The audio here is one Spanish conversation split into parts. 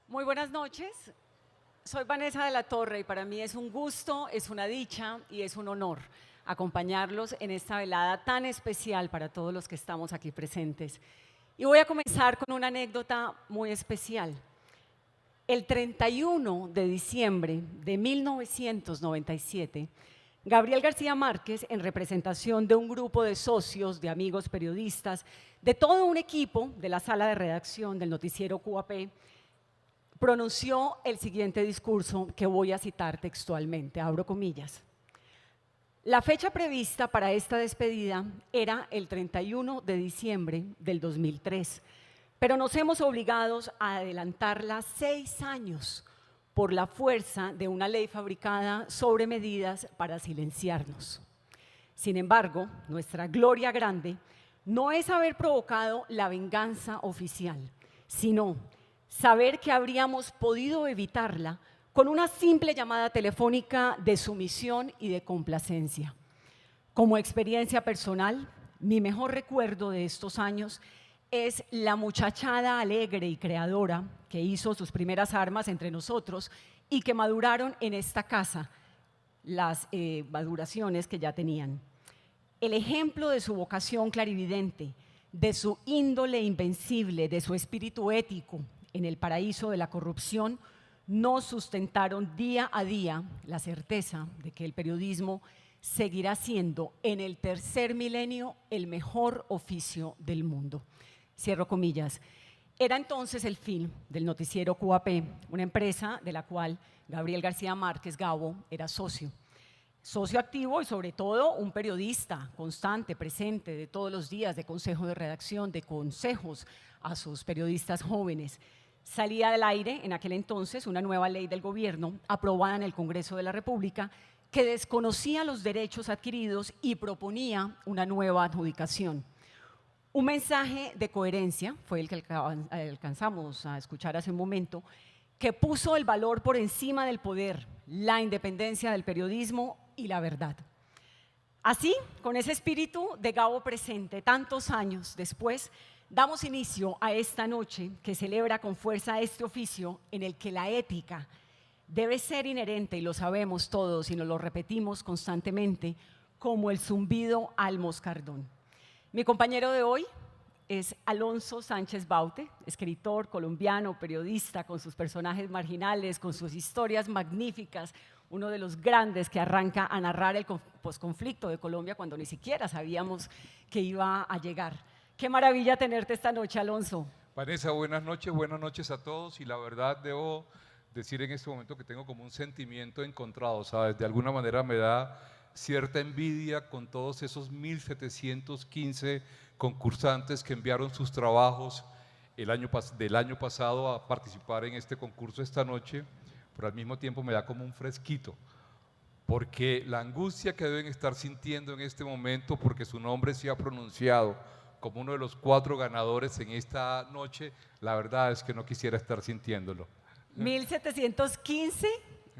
Muy buenas noches. Soy Vanessa de la Torre y para mí es un gusto, es una dicha y es un honor acompañarlos en esta velada tan especial para todos los que estamos aquí presentes. Y voy a comenzar con una anécdota muy especial. El 31 de diciembre de 1997, Gabriel García Márquez, en representación de un grupo de socios, de amigos periodistas, de todo un equipo de la sala de redacción del noticiero QAP, pronunció el siguiente discurso que voy a citar textualmente, abro comillas. La fecha prevista para esta despedida era el 31 de diciembre del 2003, pero nos hemos obligado a adelantarla 6 años por la fuerza de una ley fabricada sobre medidas para silenciarnos. Sin embargo, nuestra gloria grande no es haber provocado la venganza oficial, sino saber que habríamos podido evitarla con una simple llamada telefónica de sumisión y de complacencia. Como experiencia personal, mi mejor recuerdo de estos años es la muchachada alegre y creadora que hizo sus primeras armas entre nosotros y que maduraron en esta casa las maduraciones que ya tenían. El ejemplo de su vocación clarividente, de su índole invencible, de su espíritu ético en el paraíso de la corrupción, nos sustentaron día a día la certeza de que el periodismo seguirá siendo en el tercer milenio el mejor oficio del mundo. Cierro comillas. Era entonces el fin del noticiero QAP, una empresa de la cual Gabriel García Márquez Gabo era socio. Socio activo y sobre todo un periodista constante, presente de todos los días, de consejo de redacción, de consejos a sus periodistas jóvenes. Salía del aire en aquel entonces una nueva ley del gobierno aprobada en el Congreso de la República que desconocía los derechos adquiridos y proponía una nueva adjudicación. Un mensaje de coherencia fue el que alcanzamos a escuchar hace un momento, que puso el valor por encima del poder, la independencia del periodismo y la verdad. Así, con ese espíritu de Gabo presente, tantos años después, damos inicio a esta noche que celebra con fuerza este oficio en el que la ética debe ser inherente, y lo sabemos todos y nos lo repetimos constantemente, como el zumbido al moscardón. Mi compañero de hoy es Alonso Sánchez Baute, escritor colombiano, periodista, con sus personajes marginales, con sus historias magníficas, uno de los grandes que arranca a narrar el posconflicto de Colombia cuando ni siquiera sabíamos que iba a llegar. Qué maravilla tenerte esta noche, Alonso. Vanessa, buenas noches a todos, y la verdad debo decir en este momento que tengo como un sentimiento encontrado, ¿sabes? De alguna manera me da cierta envidia con todos esos 1.715 concursantes que enviaron sus trabajos del año pasado a participar en este concurso esta noche, pero al mismo tiempo me da como un fresquito, porque la angustia que deben estar sintiendo en este momento, porque su nombre se ha pronunciado como uno de los 4 ganadores en esta noche, la verdad es que no quisiera estar sintiéndolo. 1.715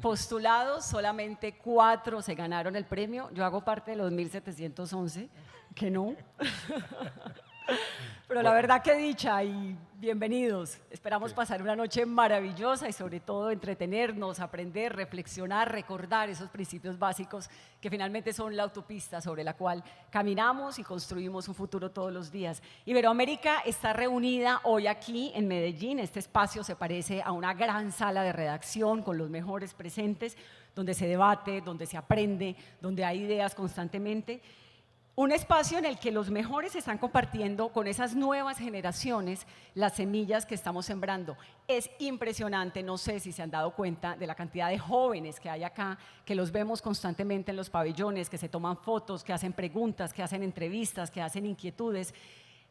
postulados, solamente 4 se ganaron el premio. Yo hago parte de los 1.711, que no. Pero la verdad que dicha y bienvenidos. Esperamos pasar una noche maravillosa y sobre todo entretenernos, aprender, reflexionar, recordar esos principios básicos que finalmente son la autopista sobre la cual caminamos y construimos un futuro todos los días. Iberoamérica está reunida hoy aquí en Medellín. Este espacio se parece a una gran sala de redacción con los mejores presentes, donde se debate, donde se aprende, donde hay ideas constantemente. Un espacio en el que los mejores están compartiendo con esas nuevas generaciones las semillas que estamos sembrando. Es impresionante, no sé si se han dado cuenta de la cantidad de jóvenes que hay acá, que los vemos constantemente en los pabellones, que se toman fotos, que hacen preguntas, que hacen entrevistas, que hacen inquietudes.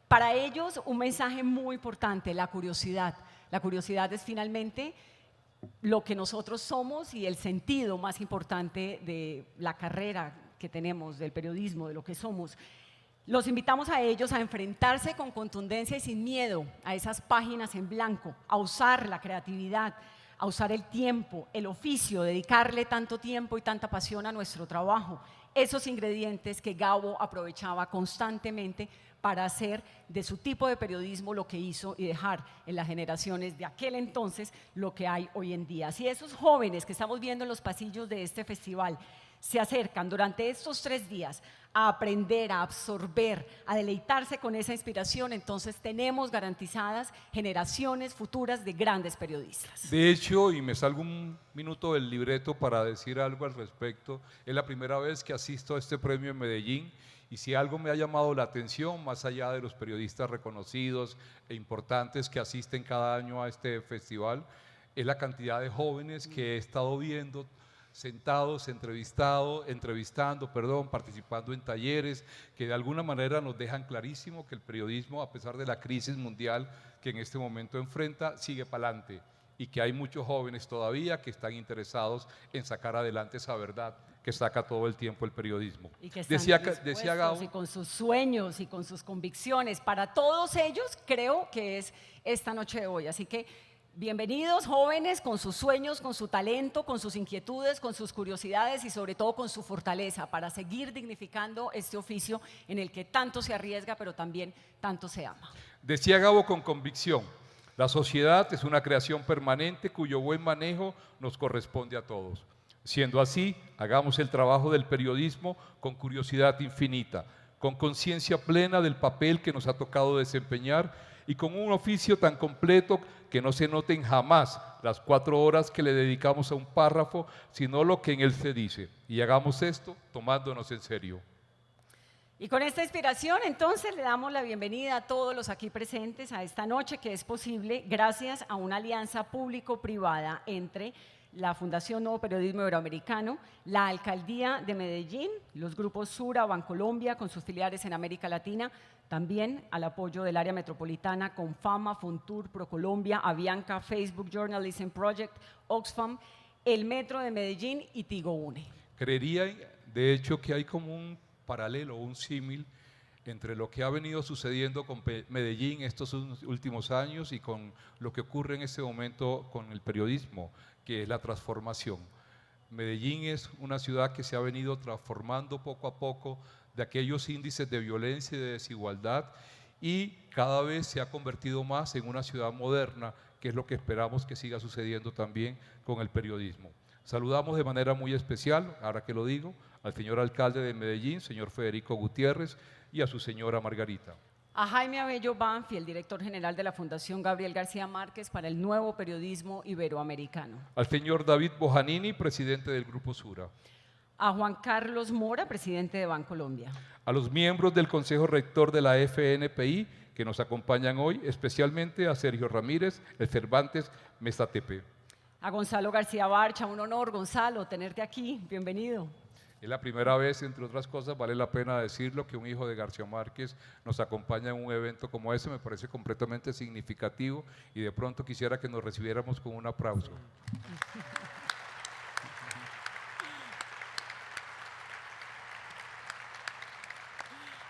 Para ellos un mensaje muy importante, la curiosidad. La curiosidad es finalmente lo que nosotros somos y el sentido más importante de la carrera que tenemos, del periodismo, de lo que somos. Los invitamos a ellos a enfrentarse con contundencia y sin miedo a esas páginas en blanco, a usar la creatividad, a usar el tiempo, el oficio, dedicarle tanto tiempo y tanta pasión a nuestro trabajo esos ingredientes que Gabo aprovechaba constantemente para hacer de su tipo de periodismo lo que hizo y dejar en las generaciones de aquel entonces lo que hay hoy en día. Si esos jóvenes que estamos viendo en los pasillos de este festival se acercan durante estos 3 días a aprender, a absorber, a deleitarse con esa inspiración, entonces tenemos garantizadas generaciones futuras de grandes periodistas. De hecho, y me salgo un minuto del libreto para decir algo al respecto, es la primera vez que asisto a este premio en Medellín y si algo me ha llamado la atención, más allá de los periodistas reconocidos e importantes que asisten cada año a este festival, es la cantidad de jóvenes que he estado viendo sentados, participando en talleres que de alguna manera nos dejan clarísimo que el periodismo, a pesar de la crisis mundial que en este momento enfrenta, sigue para adelante y que hay muchos jóvenes todavía que están interesados en sacar adelante esa verdad que saca todo el tiempo el periodismo. Y que están Decía Gabo, y con sus sueños y con sus convicciones. Para todos ellos creo que es esta noche de hoy. Así que bienvenidos jóvenes con sus sueños, con su talento, con sus inquietudes, con sus curiosidades y sobre todo con su fortaleza para seguir dignificando este oficio en el que tanto se arriesga pero también tanto se ama. decía Gabo con convicción, la sociedad es una creación permanente cuyo buen manejo nos corresponde a todos. Siendo así, hagamos el trabajo del periodismo con curiosidad infinita, con conciencia plena del papel que nos ha tocado desempeñar y con un oficio tan completo que no se noten jamás las 4 horas que le dedicamos a un párrafo, sino lo que en él se dice. Y hagamos esto tomándonos en serio. Y con esta inspiración, entonces, le damos la bienvenida a todos los aquí presentes a esta noche que es posible gracias a una alianza público-privada entre la Fundación Nuevo Periodismo Iberoamericano, la Alcaldía de Medellín, los grupos Sura, Bancolombia, con sus filiales en América Latina, también al apoyo del área metropolitana con Fama, Fontur, ProColombia, Avianca, Facebook Journalism Project, Oxfam, el Metro de Medellín y Tigo Une. Creería, de hecho, que hay como un paralelo, un símil entre lo que ha venido sucediendo con Medellín estos últimos años y con lo que ocurre en este momento con el periodismo, que es la transformación. Medellín es una ciudad que se ha venido transformando poco a poco de aquellos índices de violencia y de desigualdad y cada vez se ha convertido más en una ciudad moderna, que es lo que esperamos que siga sucediendo también con el periodismo. Saludamos de manera muy especial, ahora que lo digo, al señor alcalde de Medellín, señor Federico Gutiérrez, y a su señora Margarita. A Jaime Abello Banfi, el director general de la Fundación Gabriel García Márquez para el Nuevo Periodismo Iberoamericano. Al señor David Bojanini, presidente del Grupo Sura. A Juan Carlos Mora, presidente de Bancolombia. A los miembros del Consejo Rector de la FNPI que nos acompañan hoy, especialmente a Sergio Ramírez, el Cervantes Mestatepe. A Gonzalo García Barcha, un honor, Gonzalo, tenerte aquí, bienvenido. Es la primera vez, entre otras cosas, vale la pena decirlo, que un hijo de García Márquez nos acompaña en un evento como ese, me parece completamente significativo y de pronto quisiera que nos recibiéramos con un aplauso.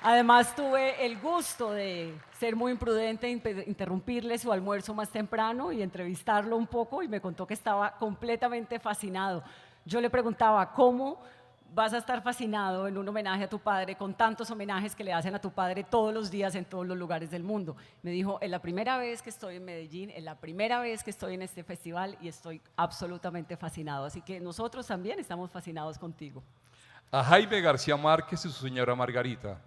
Además tuve el gusto de ser muy imprudente, interrumpirle su almuerzo más temprano y entrevistarlo un poco y me contó que estaba completamente fascinado. Yo le preguntaba, ¿cómo vas a estar fascinado en un homenaje a tu padre con tantos homenajes que le hacen a tu padre todos los días en todos los lugares del mundo? Me dijo, es la primera vez que estoy en Medellín, es la primera vez que estoy en este festival y estoy absolutamente fascinado. Así que nosotros también estamos fascinados contigo. A Jaime García Márquez y su señora Margarita.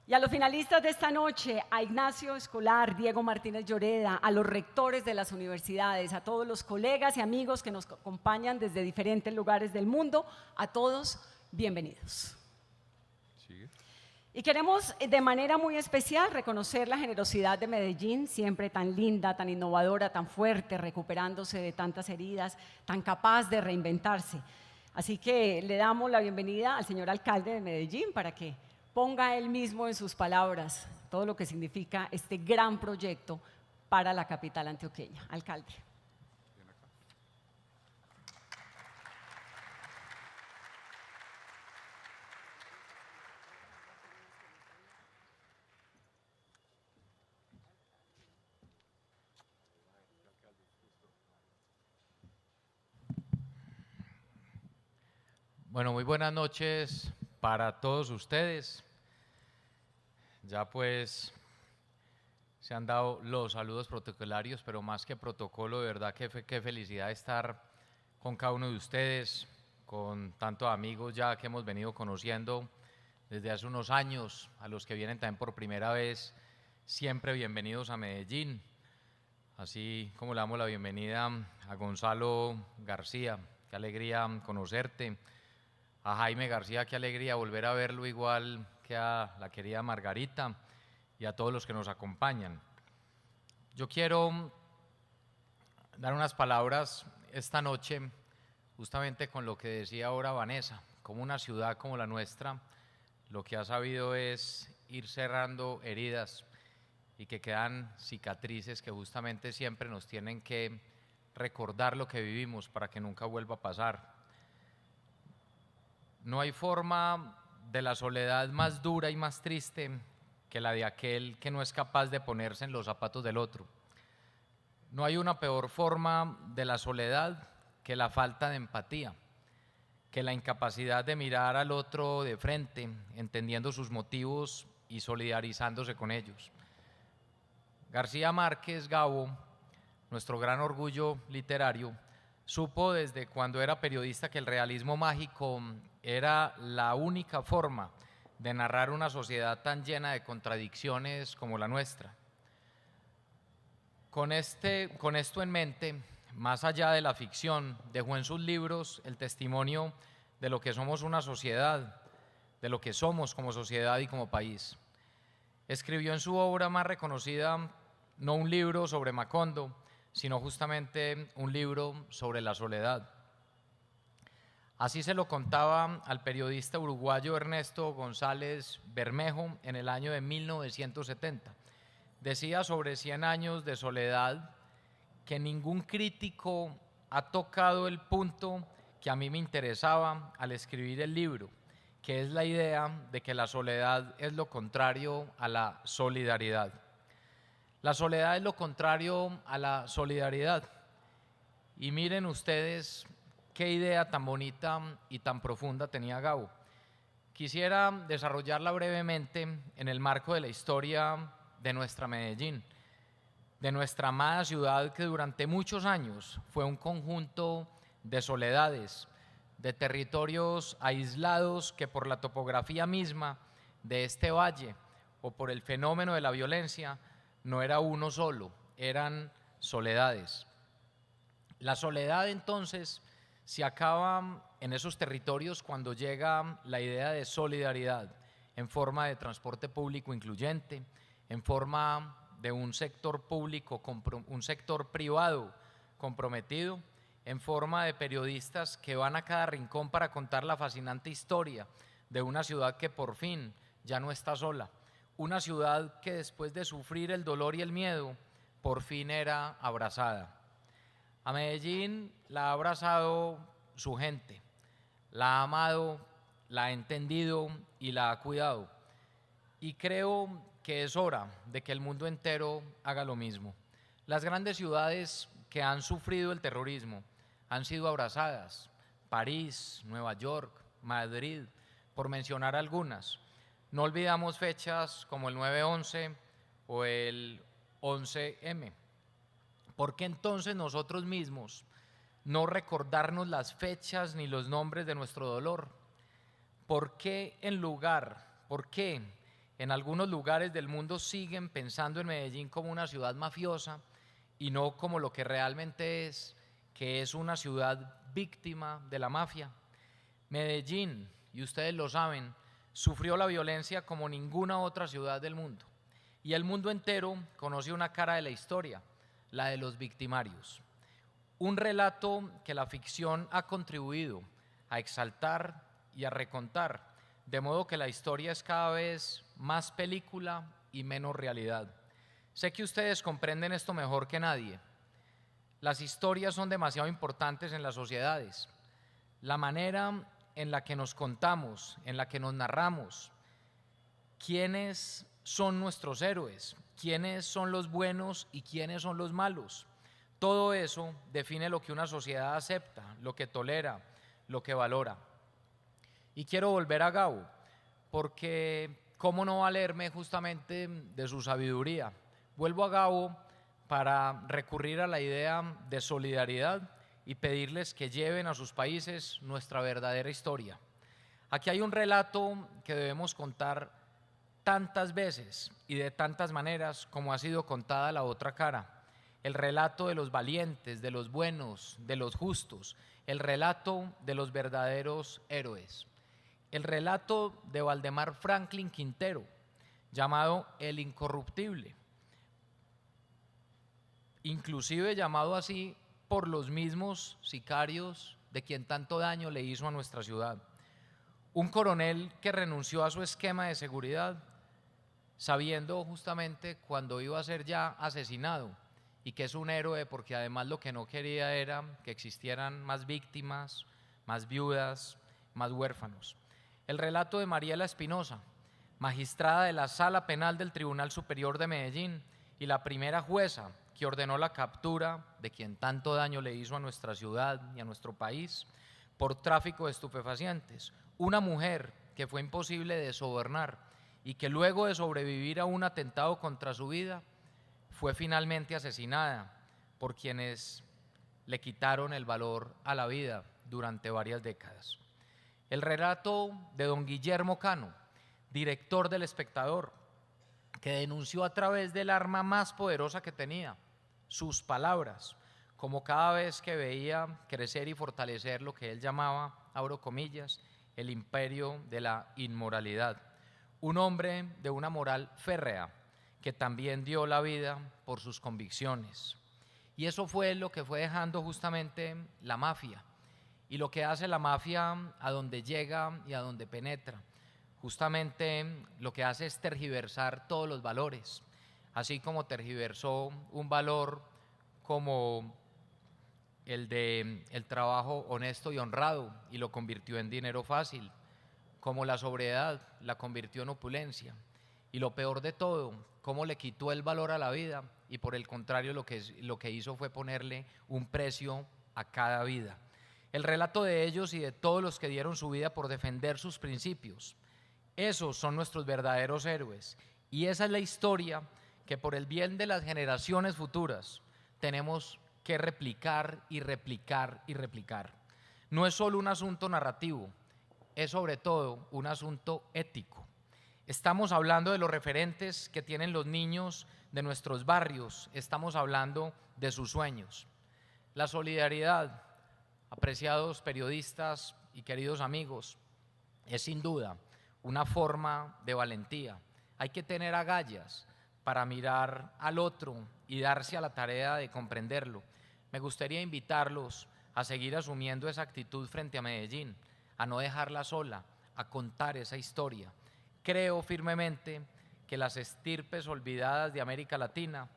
Y a los finalistas de esta noche, a Ignacio Escolar, Diego Martínez Lloreda, a los rectores de las universidades, a todos los colegas y amigos que nos acompañan desde diferentes lugares del mundo, a todos, bienvenidos. ¿Sigue? Y queremos de manera muy especial reconocer la generosidad de Medellín, siempre tan linda, tan innovadora, tan fuerte, recuperándose de tantas heridas, tan capaz de reinventarse. Así que le damos la bienvenida al señor alcalde de Medellín para que ponga él mismo en sus palabras todo lo que significa este gran proyecto para la capital antioqueña. Alcalde. Bueno, muy buenas noches para todos ustedes. Ya pues se han dado los saludos protocolarios, pero más que protocolo, de verdad que qué felicidad estar con cada uno de ustedes, con tantos amigos ya que hemos venido conociendo desde hace unos años, a los que vienen también por primera vez, siempre bienvenidos a Medellín. Así como le damos la bienvenida a Gonzalo García, qué alegría conocerte, a Jaime García, qué alegría volver a verlo, igual que a la querida Margarita y a todos los que nos acompañan. Yo quiero dar unas palabras esta noche justamente con lo que decía ahora Vanessa. Como una ciudad como la nuestra, lo que ha sabido es ir cerrando heridas y que quedan cicatrices que justamente siempre nos tienen que recordar lo que vivimos para que nunca vuelva a pasar. No hay forma de la soledad más dura y más triste que la de aquel que no es capaz de ponerse en los zapatos del otro. No hay una peor forma de la soledad que la falta de empatía, que la incapacidad de mirar al otro de frente, entendiendo sus motivos y solidarizándose con ellos. García Márquez, Gabo, nuestro gran orgullo literario, supo desde cuando era periodista que el realismo mágico era la única forma de narrar una sociedad tan llena de contradicciones como la nuestra. Con esto en mente, más allá de la ficción, dejó en sus libros el testimonio de lo que somos una sociedad, de lo que somos como sociedad y como país. Escribió en su obra más reconocida no un libro sobre Macondo, sino justamente un libro sobre la soledad. Así se lo contaba al periodista uruguayo Ernesto González Bermejo en el año de 1970. Decía sobre 100 años de soledad que ningún crítico ha tocado el punto que a mí me interesaba al escribir el libro, que es la idea de que la soledad es lo contrario a la solidaridad. La soledad es lo contrario a la solidaridad. Y miren ustedes qué idea tan bonita y tan profunda tenía Gabo. Quisiera desarrollarla brevemente en el marco de la historia de nuestra Medellín, de nuestra amada ciudad que durante muchos años fue un conjunto de soledades, de territorios aislados que por la topografía misma de este valle o por el fenómeno de la violencia no era uno solo, eran soledades. La soledad entonces se acaba en esos territorios cuando llega la idea de solidaridad en forma de transporte público incluyente, en forma de un sector público, un sector privado comprometido, en forma de periodistas que van a cada rincón para contar la fascinante historia de una ciudad que por fin ya no está sola. Una ciudad que después de sufrir el dolor y el miedo, por fin era abrazada. A Medellín la ha abrazado su gente, la ha amado, la ha entendido y la ha cuidado. Y creo que es hora de que el mundo entero haga lo mismo. Las grandes ciudades que han sufrido el terrorismo han sido abrazadas, París, Nueva York, Madrid, por mencionar algunas. No olvidamos fechas como el 9/11 o el 11M. ¿Por qué entonces nosotros mismos no recordarnos las fechas ni los nombres de nuestro dolor? ¿Por qué en algunos lugares del mundo siguen pensando en Medellín como una ciudad mafiosa y no como lo que realmente es, que es una ciudad víctima de la mafia? Medellín, y ustedes lo saben, sufrió la violencia como ninguna otra ciudad del mundo. Y el mundo entero conoce una cara de la historia, la de los victimarios. Un relato que la ficción ha contribuido a exaltar y a recontar, de modo que la historia es cada vez más película y menos realidad. Sé que ustedes comprenden esto mejor que nadie. Las historias son demasiado importantes en las sociedades. La manera en la que nos contamos, en la que nos narramos, quiénes son nuestros héroes, quiénes son los buenos y quiénes son los malos. Todo eso define lo que una sociedad acepta, lo que tolera, lo que valora. Y quiero volver a Gabo, porque cómo no valerme justamente de su sabiduría. Vuelvo a Gabo para recurrir a la idea de solidaridad y pedirles que lleven a sus países nuestra verdadera historia. Aquí hay un relato que debemos contar tantas veces y de tantas maneras como ha sido contada la otra cara. El relato de los valientes, de los buenos, de los justos, el relato de los verdaderos héroes. El relato de Valdemar Franklin Quintero, llamado el Incorruptible, inclusive llamado así por los mismos sicarios de quien tanto daño le hizo a nuestra ciudad. Un coronel que renunció a su esquema de seguridad sabiendo justamente cuando iba a ser ya asesinado, y que es un héroe porque además lo que no quería era que existieran más víctimas, más viudas, más huérfanos. El relato de Mariela Espinosa, magistrada de la Sala Penal del Tribunal Superior de Medellín y la primera jueza que ordenó la captura de quien tanto daño le hizo a nuestra ciudad y a nuestro país por tráfico de estupefacientes. Una mujer que fue imposible de sobornar y que luego de sobrevivir a un atentado contra su vida fue finalmente asesinada por quienes le quitaron el valor a la vida durante varias décadas. El relato de don Guillermo Cano, director del Espectador, que denunció a través del arma más poderosa que tenía, sus palabras, como cada vez que veía crecer y fortalecer lo que él llamaba, abro comillas, el imperio de la inmoralidad. Un hombre de una moral férrea que también dio la vida por sus convicciones. Y eso fue lo que fue dejando justamente la mafia. Y lo que hace la mafia a donde llega y a donde penetra, justamente lo que hace es tergiversar todos los valores, así como tergiversó un valor como el de el trabajo honesto y honrado y lo convirtió en dinero fácil, como la sobriedad la convirtió en opulencia, y lo peor de todo, cómo le quitó el valor a la vida y por el contrario lo que hizo fue ponerle un precio a cada vida. El relato de ellos y de todos los que dieron su vida por defender sus principios, esos son nuestros verdaderos héroes, y esa es la historia que por el bien de las generaciones futuras tenemos que replicar y replicar y replicar. No es solo un asunto narrativo, es sobre todo un asunto ético. Estamos hablando de los referentes que tienen los niños de nuestros barrios, estamos hablando de sus sueños. La solidaridad, apreciados periodistas y queridos amigos, es sin duda una forma de valentía. Hay que tener agallas para mirar al otro y darse a la tarea de comprenderlo. Me gustaría invitarlos a seguir asumiendo esa actitud frente a Medellín, a no dejarla sola, a contar esa historia. Creo firmemente que las estirpes olvidadas de América Latina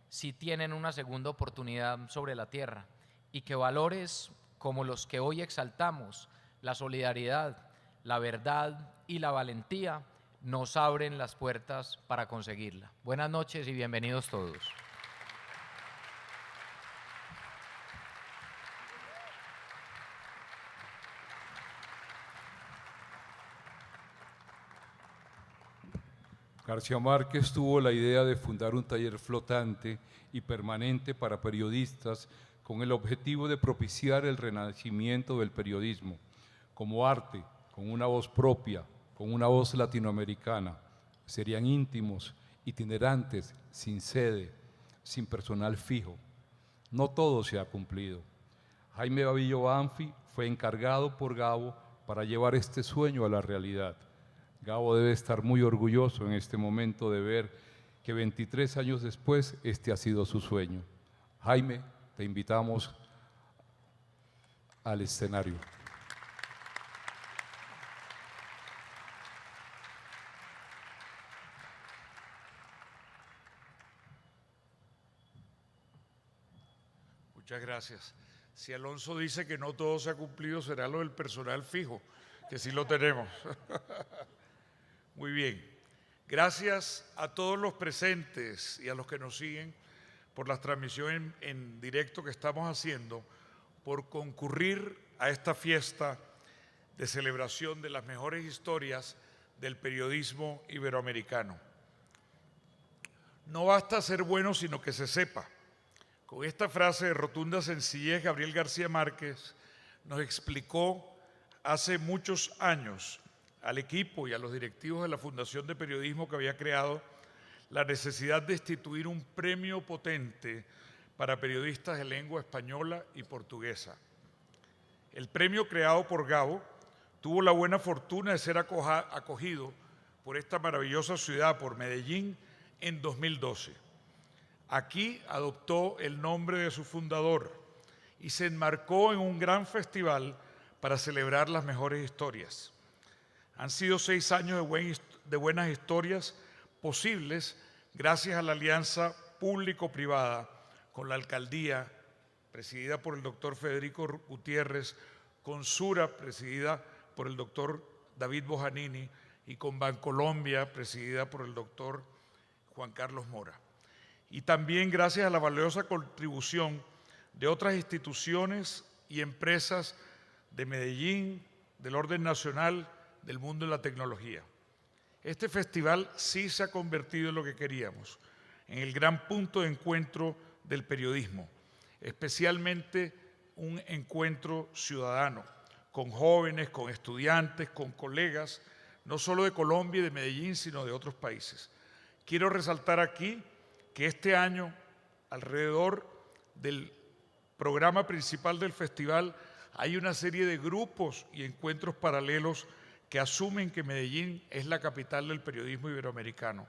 sí tienen una segunda oportunidad sobre la tierra, y que valores como los que hoy exaltamos, la solidaridad, la verdad y la valentía, nos abren las puertas para conseguirla. Buenas noches y bienvenidos todos. García Márquez tuvo la idea de fundar un taller flotante y permanente para periodistas con el objetivo de propiciar el renacimiento del periodismo como arte, con una voz propia, con una voz latinoamericana. Serían íntimos, itinerantes, sin sede, sin personal fijo. No todo se ha cumplido. Jaime Babillo Banfi fue encargado por Gabo para llevar este sueño a la realidad. Gabo debe estar muy orgulloso en este momento de ver que 23 años después este ha sido su sueño. Jaime, te invitamos al escenario. Muchas gracias. Si Alonso dice que no todo se ha cumplido, será lo del personal fijo, que sí lo tenemos. Muy bien. Gracias a todos los presentes y a los que nos siguen por la transmisión en directo que estamos haciendo, por concurrir a esta fiesta de celebración de las mejores historias del periodismo iberoamericano. No basta ser bueno, sino que se sepa. Con esta frase de rotunda sencillez, Gabriel García Márquez nos explicó hace muchos años al equipo y a los directivos de la Fundación de Periodismo que había creado la necesidad de instituir un premio potente para periodistas de lengua española y portuguesa. El premio creado por Gabo tuvo la buena fortuna de ser acogido por esta maravillosa ciudad, por Medellín, en 2012. Aquí adoptó el nombre de su fundador y se enmarcó en un gran festival para celebrar las mejores historias. Han sido 6 años de buenas historias posibles gracias a la alianza público-privada con la alcaldía, presidida por el doctor Federico Gutiérrez, con Sura, presidida por el doctor David Bojanini, y con Bancolombia, presidida por el doctor Juan Carlos Mora. Y también gracias a la valiosa contribución de otras instituciones y empresas de Medellín, del orden nacional, del mundo de la tecnología. Este festival sí se ha convertido en lo que queríamos, en el gran punto de encuentro del periodismo, especialmente un encuentro ciudadano, con jóvenes, con estudiantes, con colegas, no solo de Colombia y de Medellín, sino de otros países. Quiero resaltar aquí que este año, alrededor del programa principal del festival, hay una serie de grupos y encuentros paralelos que asumen que Medellín es la capital del periodismo iberoamericano.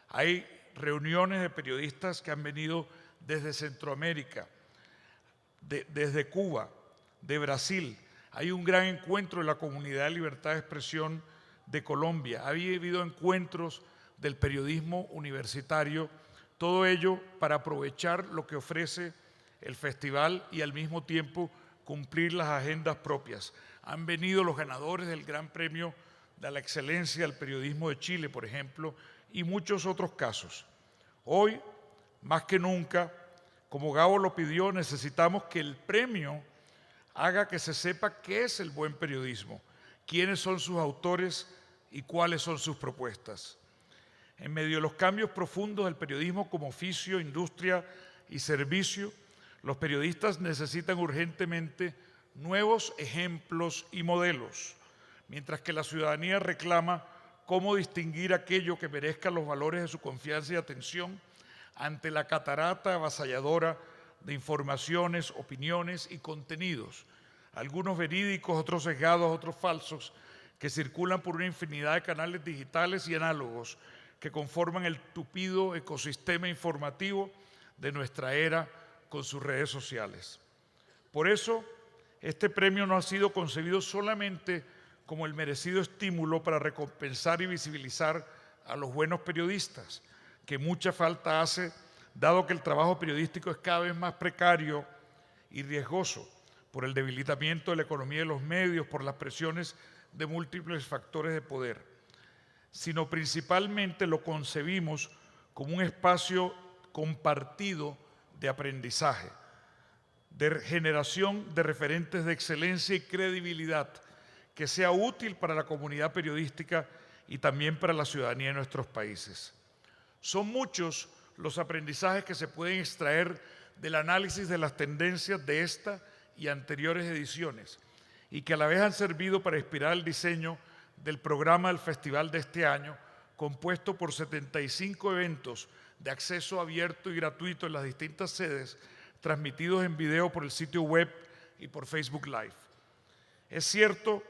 Hay reuniones de periodistas que han venido desde Centroamérica, desde Cuba, de Brasil. Hay un gran encuentro de la Comunidad de Libertad de Expresión de Colombia. Ha habido encuentros del periodismo universitario, todo ello para aprovechar lo que ofrece el festival y al mismo tiempo cumplir las agendas propias. Han venido los ganadores del Gran Premio de la Excelencia del Periodismo de Chile, por ejemplo, y muchos otros casos. Hoy, más que nunca, como Gabo lo pidió, necesitamos que el premio haga que se sepa qué es el buen periodismo, quiénes son sus autores y cuáles son sus propuestas. En medio de los cambios profundos del periodismo como oficio, industria y servicio, los periodistas necesitan urgentemente nuevos ejemplos y modelos, mientras que la ciudadanía reclama cómo distinguir aquello que merezca los valores de su confianza y atención ante la catarata avasalladora de informaciones, opiniones y contenidos, algunos verídicos, otros sesgados, otros falsos, que circulan por una infinidad de canales digitales y análogos que conforman el tupido ecosistema informativo de nuestra era con sus redes sociales. Por eso, este premio no ha sido concebido solamente como el merecido estímulo para recompensar y visibilizar a los buenos periodistas, que mucha falta hace, dado que el trabajo periodístico es cada vez más precario y riesgoso por el debilitamiento de la economía de los medios, por las presiones de múltiples factores de poder, sino principalmente lo concebimos como un espacio compartido de aprendizaje, de generación de referentes de excelencia y credibilidad que sea útil para la comunidad periodística y también para la ciudadanía de nuestros países. Son muchos los aprendizajes que se pueden extraer del análisis de las tendencias de esta y anteriores ediciones y que a la vez han servido para inspirar el diseño del programa del festival de este año, compuesto por 75 eventos de acceso abierto y gratuito en las distintas sedes, transmitidos en video por el sitio web y por Facebook Live. Es cierto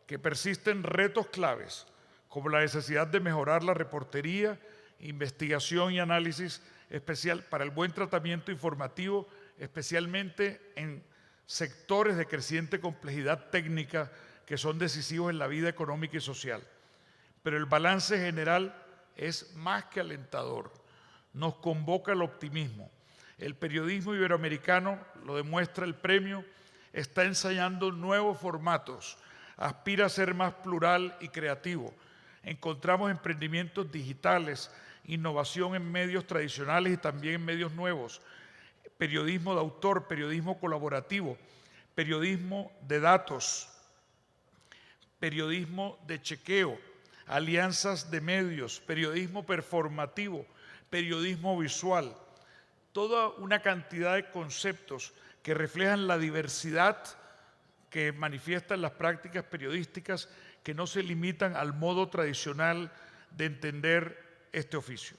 que persisten retos claves, como la necesidad de mejorar la reportería, investigación y análisis especial para el buen tratamiento informativo, especialmente en sectores de creciente complejidad técnica que son decisivos en la vida económica y social. Pero el balance general es más que alentador, nos convoca al optimismo. El periodismo iberoamericano, lo demuestra el premio, está ensayando nuevos formatos, aspira a ser más plural y creativo. Encontramos emprendimientos digitales, innovación en medios tradicionales y también en medios nuevos, periodismo de autor, periodismo colaborativo, periodismo de datos, periodismo de chequeo, alianzas de medios, periodismo performativo, periodismo visual, toda una cantidad de conceptos que reflejan la diversidad que manifiestan las prácticas periodísticas, que no se limitan al modo tradicional de entender este oficio.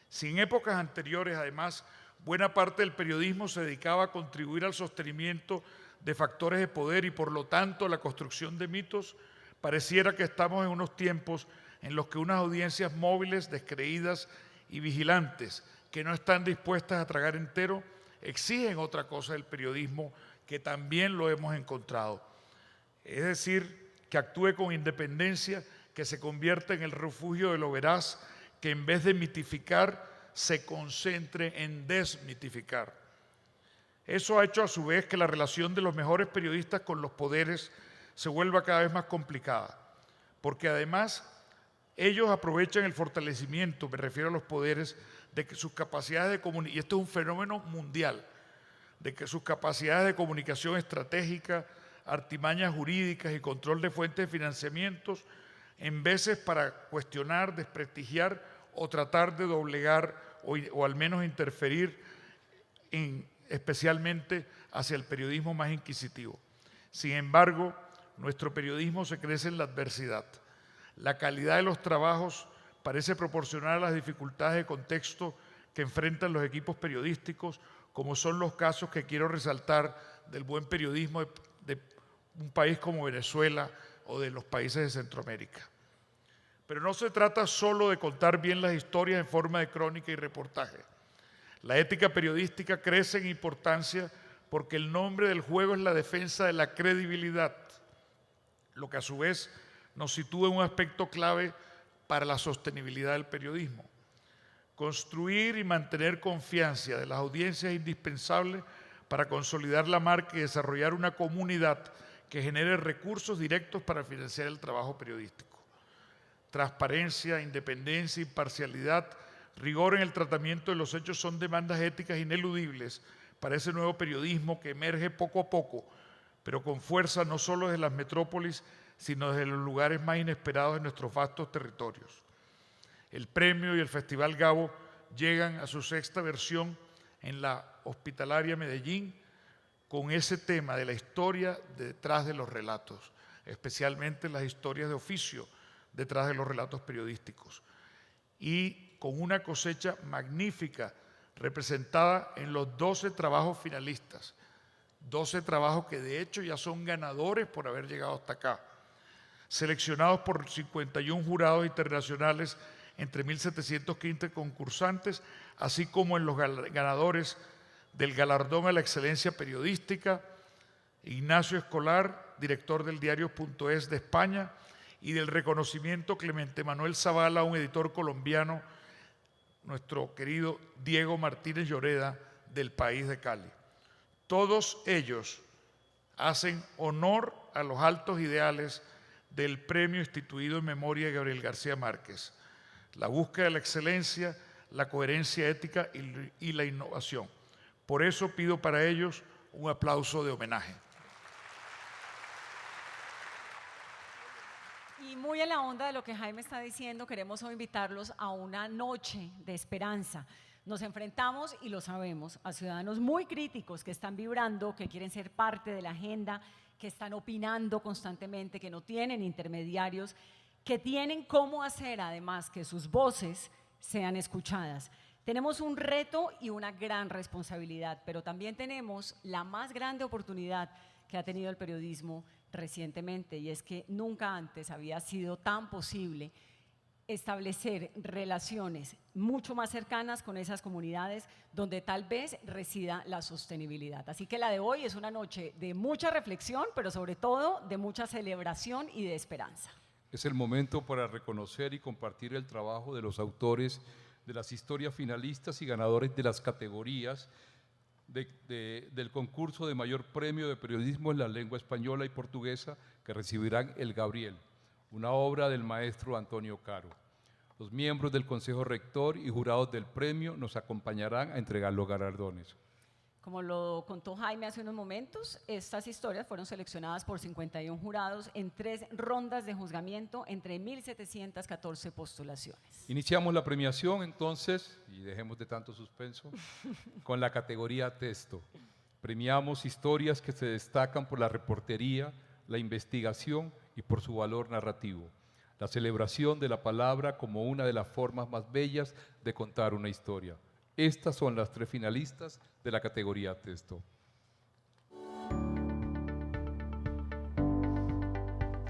Si en épocas anteriores, además, buena parte del periodismo se dedicaba a contribuir al sostenimiento de factores de poder y por lo tanto a la construcción de mitos, pareciera que estamos en unos tiempos en los que unas audiencias móviles, descreídas y vigilantes, que no están dispuestas a tragar entero, exigen otra cosa del periodismo que también lo hemos encontrado. Es decir, que actúe con independencia, que se convierta en el refugio de lo veraz, que en vez de mitificar, se concentre en desmitificar. Eso ha hecho a su vez que la relación de los mejores periodistas con los poderes se vuelva cada vez más complicada, porque además ellos aprovechan el fortalecimiento, me refiero a los poderes, de que sus capacidades de comunicación, y esto es un fenómeno mundial, de que sus capacidades de comunicación estratégica, artimañas jurídicas y control de fuentes de financiamientos, en veces para cuestionar, desprestigiar o tratar de doblegar o al menos interferir especialmente hacia el periodismo más inquisitivo. Sin embargo, nuestro periodismo se crece en la adversidad. La calidad de los trabajos parece proporcionar a las dificultades de contexto que enfrentan los equipos periodísticos, como son los casos que quiero resaltar del buen periodismo de un país como Venezuela o de los países de Centroamérica. Pero no se trata solo de contar bien las historias en forma de crónica y reportaje. La ética periodística crece en importancia porque el nombre del juego es la defensa de la credibilidad, lo que a su vez nos sitúa en un aspecto clave para la sostenibilidad del periodismo. Construir y mantener confianza de las audiencias es indispensable para consolidar la marca y desarrollar una comunidad que genere recursos directos para financiar el trabajo periodístico. Transparencia, independencia, imparcialidad, rigor en el tratamiento de los hechos son demandas éticas ineludibles para ese nuevo periodismo que emerge poco a poco, pero con fuerza no solo desde las metrópolis, sino desde los lugares más inesperados de nuestros vastos territorios. El premio y el Festival Gabo llegan a su sexta versión en la Hospitalaria Medellín con ese tema de la historia detrás de los relatos, especialmente las historias de oficio detrás de los relatos periodísticos, y con una cosecha magnífica representada en los 12 trabajos finalistas, 12 trabajos que de hecho ya son ganadores por haber llegado hasta acá, seleccionados por 51 jurados internacionales entre 1.715 concursantes, así como en los ganadores del Galardón a la Excelencia Periodística, Ignacio Escolar, director del diario.es de España, y del reconocimiento Clemente Manuel Zavala, un editor colombiano, nuestro querido Diego Martínez Lloreda, del país de Cali. Todos ellos hacen honor a los altos ideales del premio instituido en memoria de Gabriel García Márquez: la búsqueda de la excelencia, la coherencia ética y la innovación. Por eso pido para ellos un aplauso de homenaje. Y muy en la onda de lo que Jaime está diciendo, queremos hoy invitarlos a una noche de esperanza. Nos enfrentamos, y lo sabemos, a ciudadanos muy críticos que están vibrando, que quieren ser parte de la agenda, que están opinando constantemente, que no tienen intermediarios, que tienen cómo hacer además que sus voces sean escuchadas. Tenemos un reto y una gran responsabilidad, pero también tenemos la más grande oportunidad que ha tenido el periodismo recientemente, y es que nunca antes había sido tan posible establecer relaciones mucho más cercanas con esas comunidades donde tal vez resida la sostenibilidad. Así que la de hoy es una noche de mucha reflexión, pero sobre todo de mucha celebración y de esperanza. Es el momento para reconocer y compartir el trabajo de los autores de las historias finalistas y ganadores de las categorías del concurso de mayor premio de periodismo en la lengua española y portuguesa, que recibirán el Gabriel, una obra del maestro Antonio Caro. Los miembros del Consejo Rector y jurados del premio nos acompañarán a entregar los galardones. Como lo contó Jaime hace unos momentos, estas historias fueron seleccionadas por 51 jurados en 3 rondas de juzgamiento entre 1.714 postulaciones. Iniciamos la premiación entonces, y dejemos de tanto suspenso, con la categoría texto. Premiamos historias que se destacan por la reportería, la investigación y por su valor narrativo. La celebración de la palabra como una de las formas más bellas de contar una historia. Estas son las 3 finalistas de la categoría texto.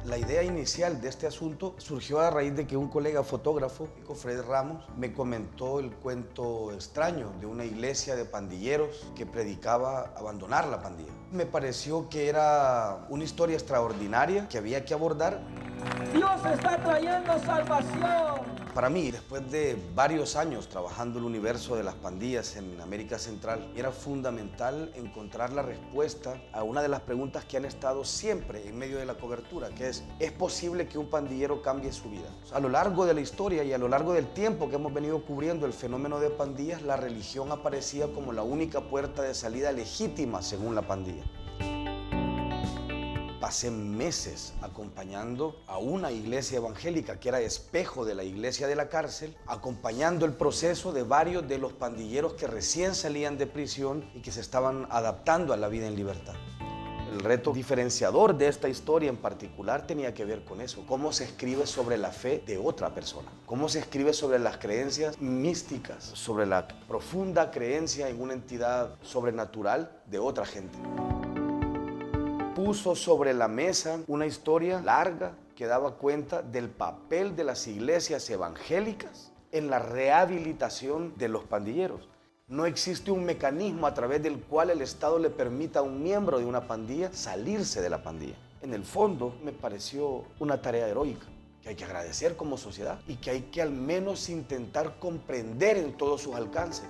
La idea inicial de este asunto surgió a raíz de que un colega fotógrafo, Fred Ramos, me comentó el cuento extraño de una iglesia de pandilleros que predicaba abandonar la pandilla. Me pareció que era una historia extraordinaria que había que abordar. Dios está trayendo salvación. Para mí, después de varios años trabajando el universo de las pandillas en América Central, era fundamental encontrar la respuesta a una de las preguntas que han estado siempre en medio de la cobertura, que ¿es posible que un pandillero cambie su vida? A lo largo de la historia y a lo largo del tiempo que hemos venido cubriendo el fenómeno de pandillas, la religión aparecía como la única puerta de salida legítima según la pandilla. Pasé meses acompañando a una iglesia evangélica que era espejo de la iglesia de la cárcel, acompañando el proceso de varios de los pandilleros que recién salían de prisión y que se estaban adaptando a la vida en libertad. El reto diferenciador de esta historia en particular tenía que ver con eso, cómo se escribe sobre la fe de otra persona, cómo se escribe sobre las creencias místicas, sobre la profunda creencia en una entidad sobrenatural de otra gente. Puso sobre la mesa una historia larga que daba cuenta del papel de las iglesias evangélicas en la rehabilitación de los pandilleros. No existe un mecanismo a través del cual el Estado le permita a un miembro de una pandilla salirse de la pandilla. En el fondo, me pareció una tarea heroica que hay que agradecer como sociedad y que hay que al menos intentar comprender en todos sus alcances.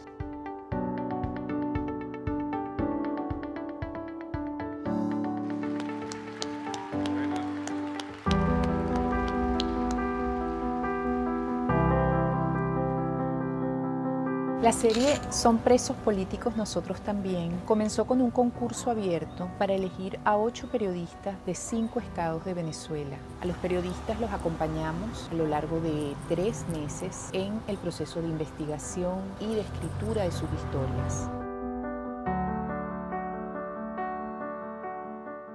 La serie Son presos políticos nosotros también comenzó con un concurso abierto para elegir a 8 periodistas de 5 estados de Venezuela. A los periodistas los acompañamos a lo largo de 3 meses en el proceso de investigación y de escritura de sus historias.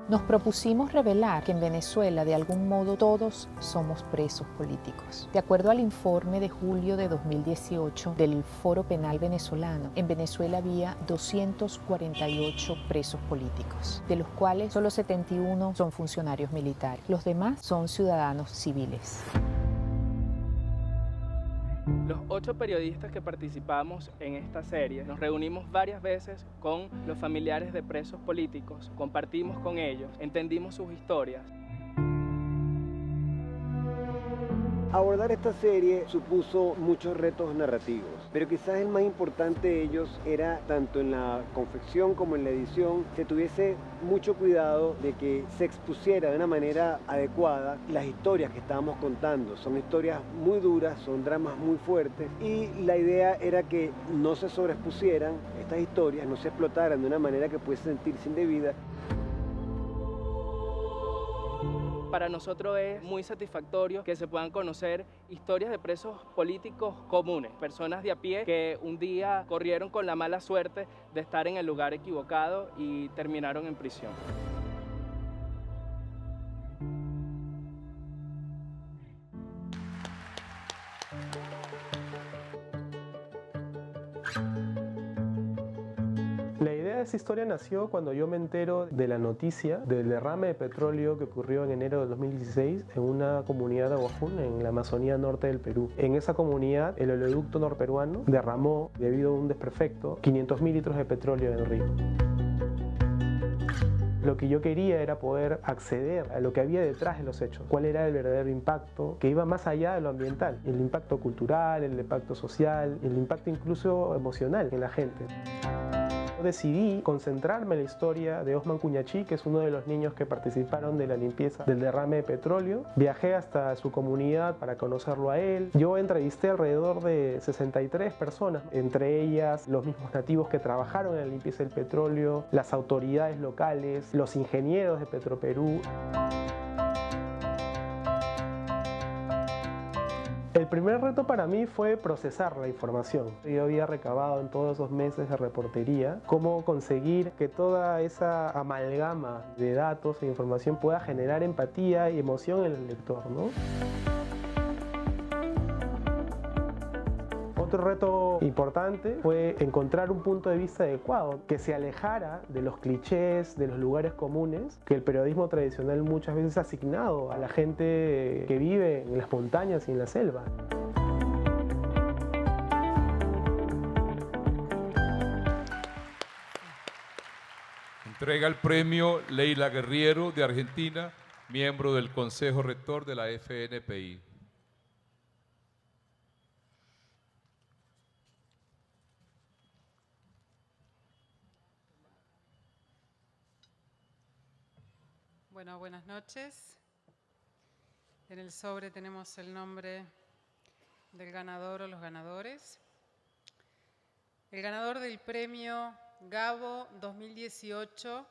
Nos propusimos revelar que en Venezuela, de algún modo, todos somos presos políticos. De acuerdo al informe de julio de 2018 del Foro Penal Venezolano, en Venezuela había 248 presos políticos, de los cuales solo 71 son funcionarios militares. Los demás son ciudadanos civiles. Los 8 periodistas que participamos en esta serie nos reunimos varias veces con los familiares de presos políticos, compartimos con ellos, entendimos sus historias. Abordar esta serie supuso muchos retos narrativos, pero quizás el más importante de ellos era, tanto en la confección como en la edición, que tuviese mucho cuidado de que se expusiera de una manera adecuada las historias que estábamos contando. Son historias muy duras, son dramas muy fuertes, y la idea era que no se sobreexpusieran estas historias, no se explotaran de una manera que pudiese sentirse indebida. Para nosotros es muy satisfactorio que se puedan conocer historias de presos políticos comunes, personas de a pie que un día corrieron con la mala suerte de estar en el lugar equivocado y terminaron en prisión. Esa historia nació cuando yo me entero de la noticia del derrame de petróleo que ocurrió en enero de 2016 en una comunidad de Aguajún, en la Amazonía norte del Perú. En esa comunidad, el oleoducto norperuano derramó, debido a un desperfecto, 500.000 litros de petróleo en el río. Lo que yo quería era poder acceder a lo que había detrás de los hechos, cuál era el verdadero impacto que iba más allá de lo ambiental, el impacto cultural, el impacto social, el impacto incluso emocional en la gente. Decidí concentrarme en la historia de Osman Cuñachí, que es uno de los niños que participaron de la limpieza del derrame de petróleo. Viajé hasta su comunidad para conocerlo a él. Yo entrevisté alrededor de 63 personas, entre ellas los mismos nativos que trabajaron en la limpieza del petróleo, las autoridades locales, los ingenieros de Petroperú. El primer reto para mí fue procesar la información. Yo había recabado en todos esos meses de reportería cómo conseguir que toda esa amalgama de datos e información pueda generar empatía y emoción en el lector, ¿no? Otro reto importante fue encontrar un punto de vista adecuado que se alejara de los clichés, de los lugares comunes que el periodismo tradicional muchas veces ha asignado a la gente que vive en las montañas y en la selva. Entrega el premio Leila Guerriero de Argentina, miembro del Consejo Rector de la FNPI. Bueno, buenas noches. En el sobre tenemos el nombre del ganador o los ganadores. El ganador del premio Gabo 2018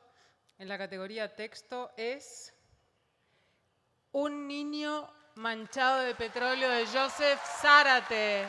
en la categoría texto es Un niño manchado de petróleo de Joseph Zárate.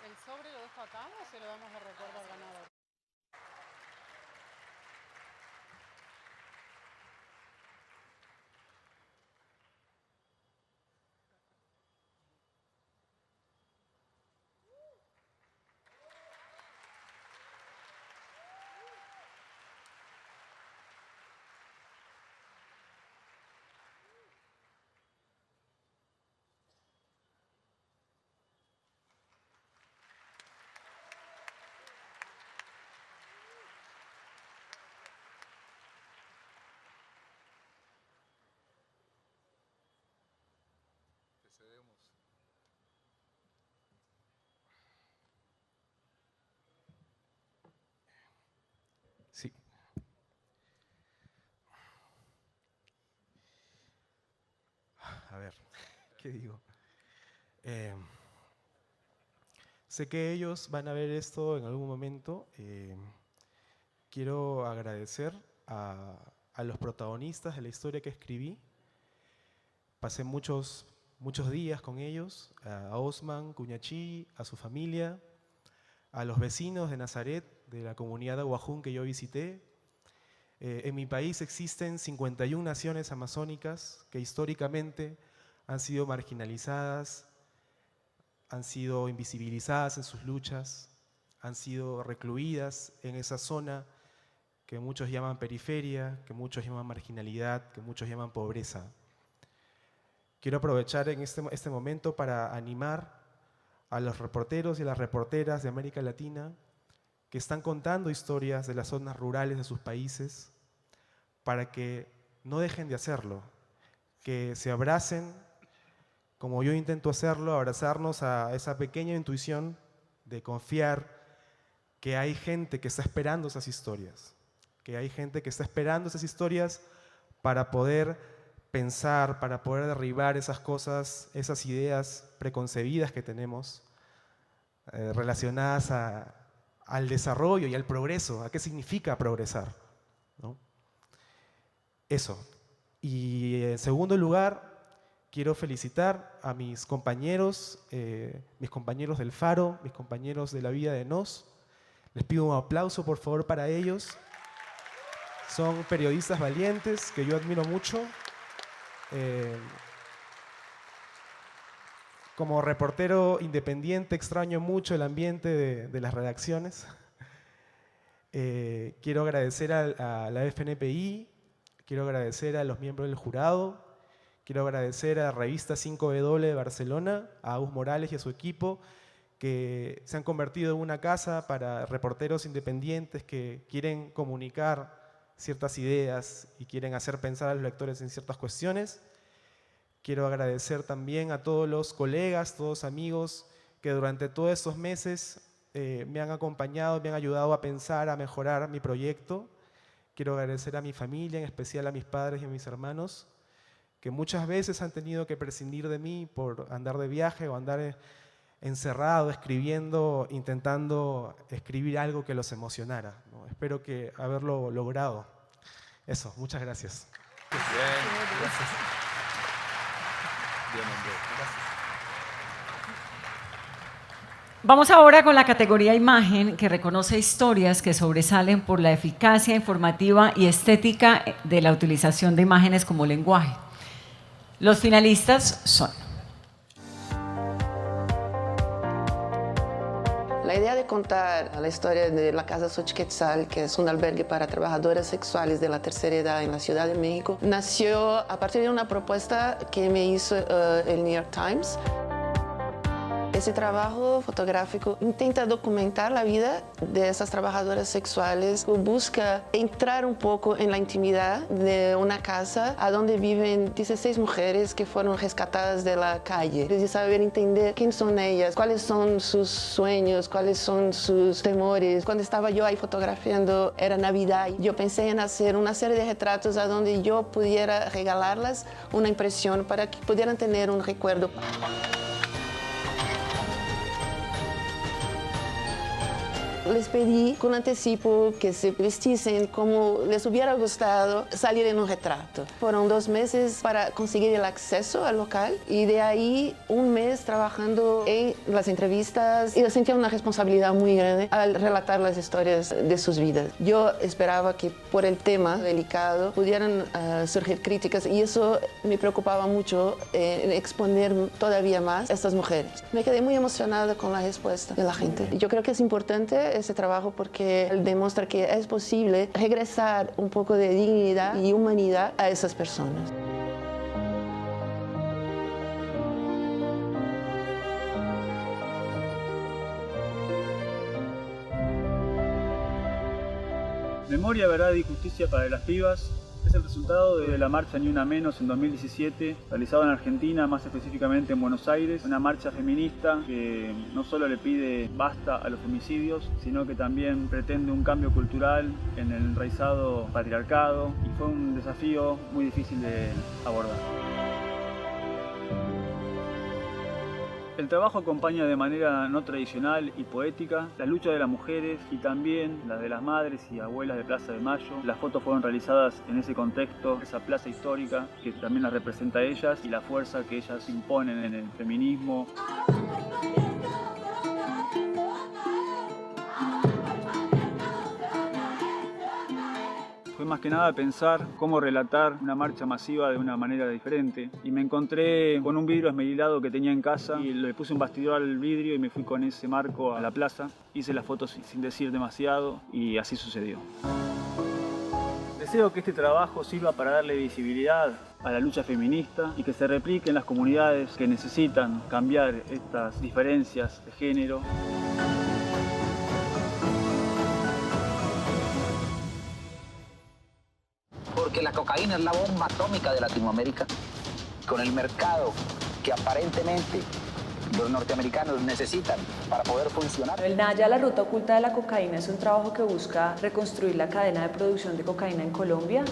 ¿El sobre lo dejo acá o se lo damos de recuerdo al ganador? Sí. A ver, ¿qué digo? Sé que ellos van a ver esto en algún momento. Quiero agradecer a los protagonistas de la historia que escribí. Pasé muchos días con ellos, a Osman Cuñachí, a su familia, a los vecinos de Nazaret, de la comunidad de Aguajún que yo visité. En mi país existen 51 naciones amazónicas que históricamente han sido marginalizadas, han sido invisibilizadas en sus luchas, han sido recluidas en esa zona que muchos llaman periferia, que muchos llaman marginalidad, que muchos llaman pobreza. Quiero aprovechar en este momento para animar a los reporteros y las reporteras de América Latina que están contando historias de las zonas rurales de sus países para que no dejen de hacerlo, que se abracen, como yo intento hacerlo, abrazarnos a esa pequeña intuición de confiar que hay gente que está esperando esas historias, que hay gente que está esperando esas historias para poder pensar, para poder derribar esas cosas, esas ideas preconcebidas que tenemos relacionadas al desarrollo y al progreso, a qué significa progresar, ¿no? Eso. Y en segundo lugar, quiero felicitar a mis compañeros del Faro, mis compañeros de la Vida de Nos. Les pido un aplauso, por favor, para ellos. Son periodistas valientes que yo admiro mucho. Como reportero independiente extraño mucho el ambiente de las redacciones. Quiero agradecer a la FNPI, quiero agradecer a los miembros del jurado, quiero agradecer a la revista 5W de Barcelona, a Agus Morales y a su equipo, que se han convertido en una casa para reporteros independientes que quieren comunicar ciertas ideas y quieren hacer pensar a los lectores en ciertas cuestiones. Quiero agradecer también a todos los colegas, todos amigos que durante todos estos meses me han acompañado, me han ayudado a pensar, a mejorar mi proyecto. Quiero agradecer a mi familia, en especial a mis padres y a mis hermanos, que muchas veces han tenido que prescindir de mí por andar de viaje o andar encerrado, escribiendo, intentando escribir algo que los emocionara, ¿no? Espero que haberlo logrado. Eso, muchas gracias. Bien, gracias. Bien, hombre, gracias. Vamos ahora con la categoría Imagen, que reconoce historias que sobresalen por la eficacia informativa y estética de la utilización de imágenes como lenguaje. Los finalistas son... La idea de contar la historia de la Casa Xochiquetzal, que es un albergue para trabajadoras sexuales de la tercera edad en la Ciudad de México, nació a partir de una propuesta que me hizo el New York Times. Ese trabajo fotográfico intenta documentar la vida de esas trabajadoras sexuales, busca entrar un poco en la intimidad de una casa a donde viven 16 mujeres que fueron rescatadas de la calle. Y saber entender quién son ellas, cuáles son sus sueños, cuáles son sus temores. Cuando estaba yo ahí fotografiando, era Navidad. Yo pensé en hacer una serie de retratos a donde yo pudiera regalarles una impresión para que pudieran tener un recuerdo. Les pedí con anticipo que se vestiesen como les hubiera gustado salir en un retrato. Fueron 2 meses para conseguir el acceso al local y de ahí 1 mes trabajando en las entrevistas, y yo sentía una responsabilidad muy grande al relatar las historias de sus vidas. Yo esperaba que por el tema delicado pudieran surgir críticas, y eso me preocupaba mucho, en exponer todavía más a estas mujeres. Me quedé muy emocionada con la respuesta de la gente. Yo creo que es importante ese trabajo porque demuestra que es posible regresar un poco de dignidad y humanidad a esas personas. Memoria, Verdad y Justicia para las Pibas es el resultado de la marcha Ni Una Menos en 2017, realizada en Argentina, más específicamente en Buenos Aires. Una marcha feminista que no solo le pide basta a los femicidios, sino que también pretende un cambio cultural en el enraizado patriarcado, y fue un desafío muy difícil de abordar. El trabajo acompaña de manera no tradicional y poética la lucha de las mujeres y también la de las madres y abuelas de Plaza de Mayo. Las fotos fueron realizadas en ese contexto, esa plaza histórica que también las representa a ellas y la fuerza que ellas imponen en el feminismo. Fue más que nada pensar cómo relatar una marcha masiva de una manera diferente, y me encontré con un vidrio esmerilado que tenía en casa y le puse un bastidor al vidrio y me fui con ese marco a la plaza. Hice las fotos sin decir demasiado y así sucedió. Deseo que este trabajo sirva para darle visibilidad a la lucha feminista y que se replique en las comunidades que necesitan cambiar estas diferencias de género. Porque la cocaína es la bomba atómica de Latinoamérica, con el mercado que aparentemente los norteamericanos necesitan para poder funcionar. El Naya, la ruta oculta de la cocaína, es un trabajo que busca reconstruir la cadena de producción de cocaína en Colombia.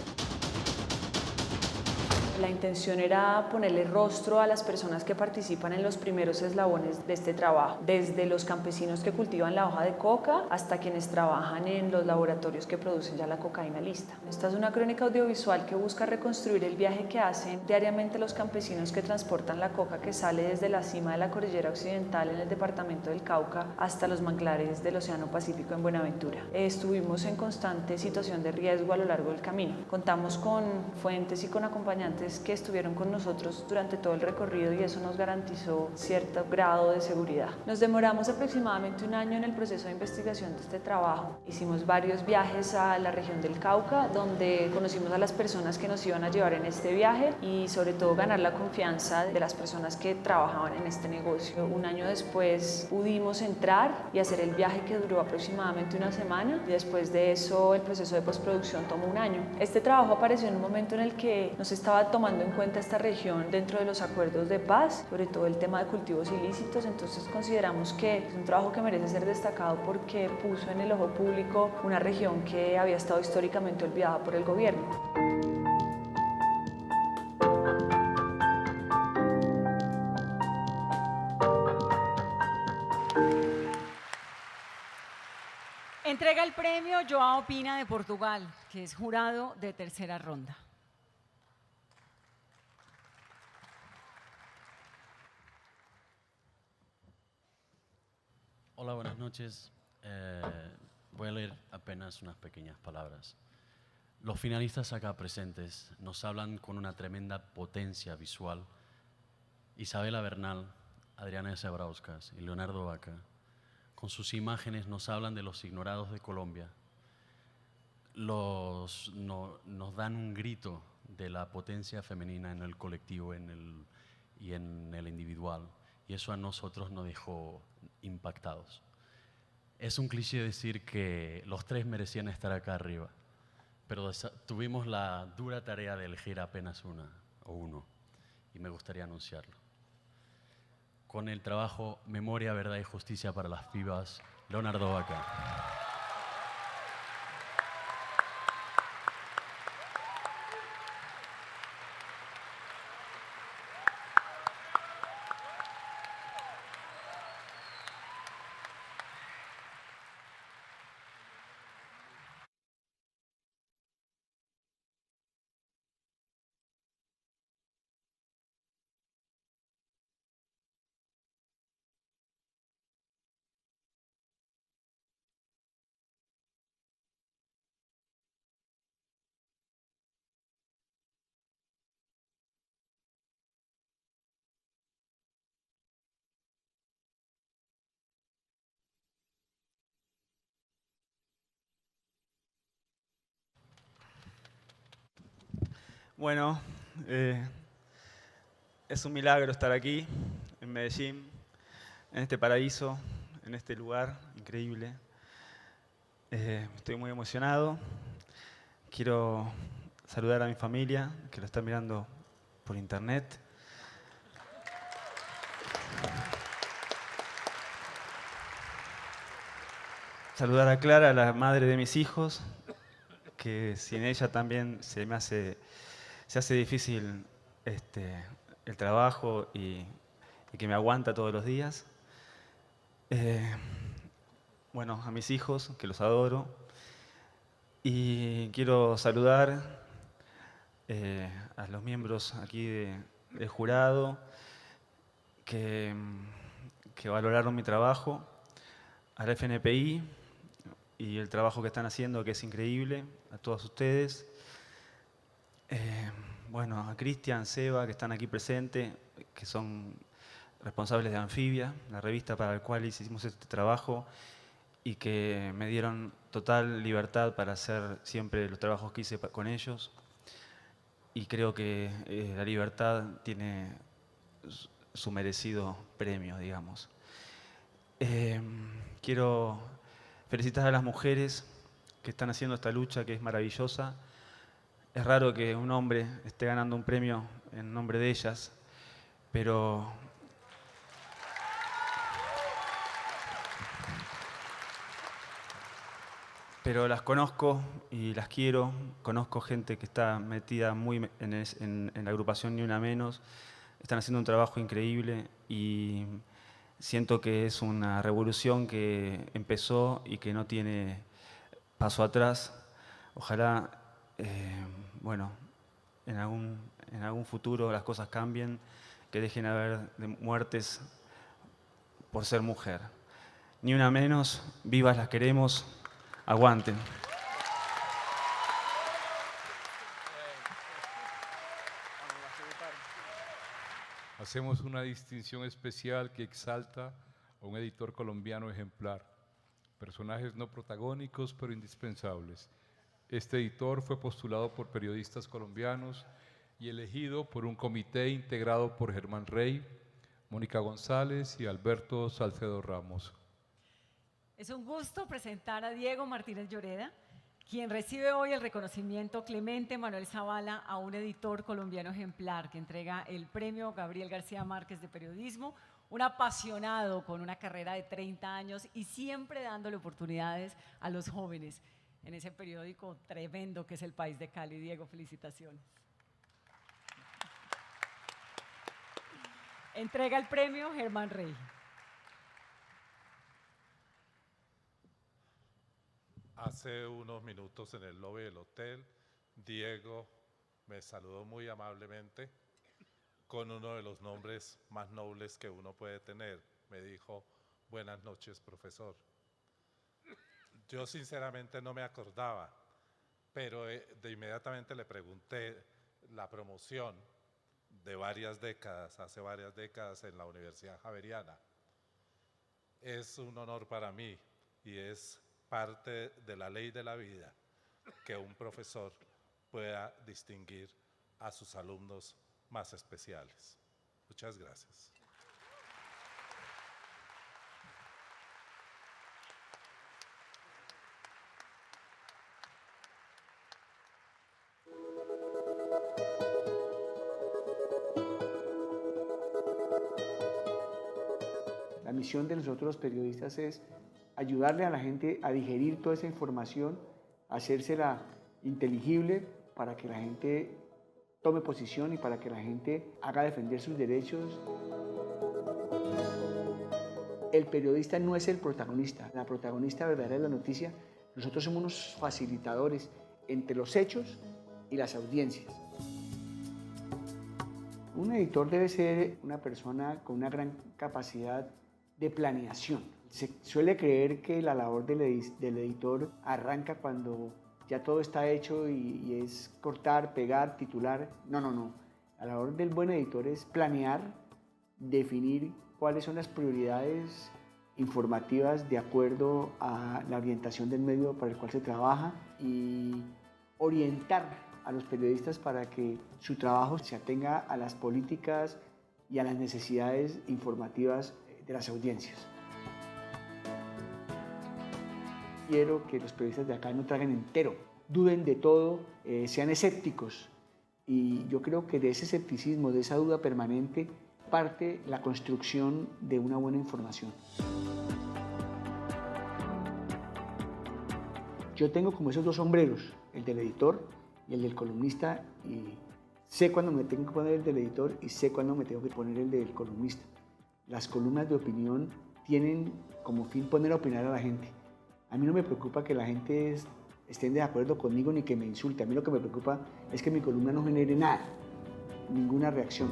La intención era ponerle rostro a las personas que participan en los primeros eslabones de este trabajo, desde los campesinos que cultivan la hoja de coca hasta quienes trabajan en los laboratorios que producen ya la cocaína lista. Esta es una crónica audiovisual que busca reconstruir el viaje que hacen diariamente los campesinos que transportan la coca que sale desde la cima de la cordillera occidental en el departamento del Cauca hasta los manglares del Océano Pacífico en Buenaventura. Estuvimos en constante situación de riesgo a lo largo del camino. Contamos con fuentes y con acompañantes jóvenes que estuvieron con nosotros durante todo el recorrido y eso nos garantizó cierto grado de seguridad. Nos demoramos aproximadamente un año en el proceso de investigación de este trabajo. Hicimos varios viajes a la región del Cauca, donde conocimos a las personas que nos iban a llevar en este viaje y sobre todo ganar la confianza de las personas que trabajaban en este negocio. Un año después pudimos entrar y hacer el viaje, que duró aproximadamente una semana, y después de eso el proceso de postproducción tomó un año. Este trabajo apareció en un momento en el que no se estaba tomando en cuenta esta región dentro de los acuerdos de paz, sobre todo el tema de cultivos ilícitos, entonces consideramos que es un trabajo que merece ser destacado porque puso en el ojo público una región que había estado históricamente olvidada por el gobierno. Entrega el premio Joao Pina de Portugal, que es jurado de tercera ronda. Hola, buenas noches. Voy a leer apenas unas pequeñas palabras. Los finalistas acá presentes nos hablan con una tremenda potencia visual. Isabela Bernal, Adriana Zebrauskas y Leonardo Vaca, con sus imágenes nos hablan de los ignorados de Colombia. Nos dan un grito de la potencia femenina en el colectivo y en el individual. Y eso a nosotros nos dejó impactados. Es un cliché decir que los tres merecían estar acá arriba, pero tuvimos la dura tarea de elegir apenas uno, y me gustaría anunciarlo. Con el trabajo Memoria, Verdad y Justicia para las Pibas, Leonardo Vaca. Bueno, es un milagro estar aquí, en Medellín, en este paraíso, en este lugar increíble. Estoy muy emocionado. Quiero saludar a mi familia, que lo está mirando por internet. Saludar a Clara, la madre de mis hijos, que sin ella también se hace difícil el trabajo y que me aguanta todos los días. Bueno, a mis hijos, que los adoro. Y quiero saludar a los miembros aquí del jurado que valoraron mi trabajo, a la FNPI y el trabajo que están haciendo, que es increíble, a todos ustedes. Bueno, a Cristian, Seba, que están aquí presentes, que son responsables de Anfibia, la revista para la cual hicimos este trabajo y que me dieron total libertad para hacer siempre los trabajos que hice con ellos. Y creo que la libertad tiene su merecido premio, digamos. Quiero felicitar a las mujeres que están haciendo esta lucha, que es maravillosa. Es raro que un hombre esté ganando un premio en nombre de ellas, pero las conozco y las quiero. Conozco gente que está metida muy en la agrupación Ni Una Menos. Están haciendo un trabajo increíble y siento que es una revolución que empezó y que no tiene paso atrás. Ojalá, bueno, en algún futuro las cosas cambien, que dejen de haber muertes por ser mujer. Ni una menos, vivas las queremos, aguanten. hacemos una distinción especial que exalta a un editor colombiano ejemplar. Personajes no protagónicos, pero indispensables. Este editor fue postulado por periodistas colombianos y elegido por un comité integrado por Germán Rey, Mónica González y Alberto Salcedo Ramos. Es un gusto presentar a Diego Martínez Lloreda, quien recibe hoy el reconocimiento Clemente Manuel Zavala a un editor colombiano ejemplar que entrega el premio Gabriel García Márquez de Periodismo, un apasionado con una carrera de 30 años y siempre dándole oportunidades a los jóvenes en ese periódico tremendo que es El País de Cali. Diego, felicitaciones. Entrega el premio Germán Rey. Hace unos minutos en el lobby del hotel, Diego me saludó muy amablemente con uno de los nombres más nobles que uno puede tener. Me dijo, buenas noches, profesor. Yo sinceramente no me acordaba, pero de inmediatamente le pregunté la promoción de varias décadas, hace varias décadas en la Universidad Javeriana. Es un honor para mí y es parte de la ley de la vida que un profesor pueda distinguir a sus alumnos más especiales. Muchas gracias. La misión de nosotros los periodistas es ayudarle a la gente a digerir toda esa información, hacérsela inteligible para que la gente tome posición y para que la gente haga defender sus derechos. El periodista no es el protagonista, la protagonista verdadera de la noticia. Nosotros somos unos facilitadores entre los hechos y las audiencias. Un editor debe ser una persona con una gran capacidad de planeación. Se suele creer que la labor del editor arranca cuando ya todo está hecho y es cortar, pegar, titular. No. La labor del buen editor es planear, definir cuáles son las prioridades informativas de acuerdo a la orientación del medio para el cual se trabaja y orientar a los periodistas para que su trabajo se atenga a las políticas y a las necesidades informativas de las audiencias. Quiero que los periodistas de acá no traguen entero, duden de todo, sean escépticos. Y yo creo que de ese escepticismo, de esa duda permanente, parte la construcción de una buena información. Yo tengo como esos dos sombreros, el del editor y el del columnista, y sé cuándo me tengo que poner el del editor y sé cuándo me tengo que poner el del columnista. Las columnas de opinión tienen como fin poner a opinar a la gente. A mí no me preocupa que la gente estén de acuerdo conmigo ni que me insulte. A mí lo que me preocupa es que mi columna no genere nada, ninguna reacción.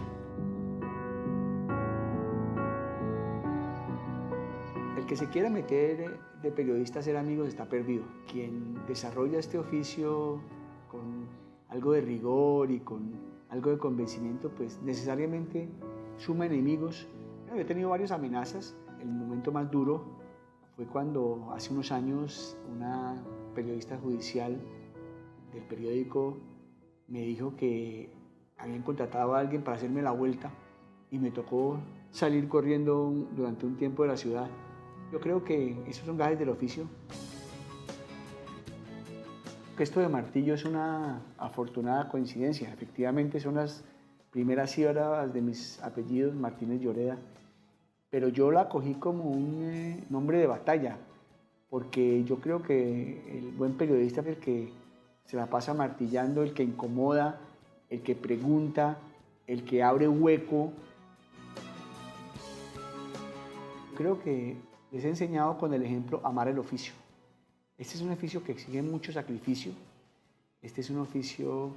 El que se quiera meter de periodista a ser amigos está perdido. Quien desarrolla este oficio con algo de rigor y con algo de convencimiento, pues necesariamente suma enemigos. Yo he tenido varias amenazas. El momento más duro fue cuando hace unos años una periodista judicial del periódico me dijo que habían contratado a alguien para hacerme la vuelta y me tocó salir corriendo durante un tiempo de la ciudad. Yo creo que esos son gajes del oficio. Esto de Martillo es una afortunada coincidencia. Efectivamente son las primeras sílabas de mis apellidos, Martínez Lloreda. Pero yo la cogí como un nombre de batalla, porque yo creo que el buen periodista es el que se la pasa martillando, el que incomoda, el que pregunta, el que abre hueco. Creo que les he enseñado con el ejemplo a amar el oficio. Este es un oficio que exige mucho sacrificio. Este es un oficio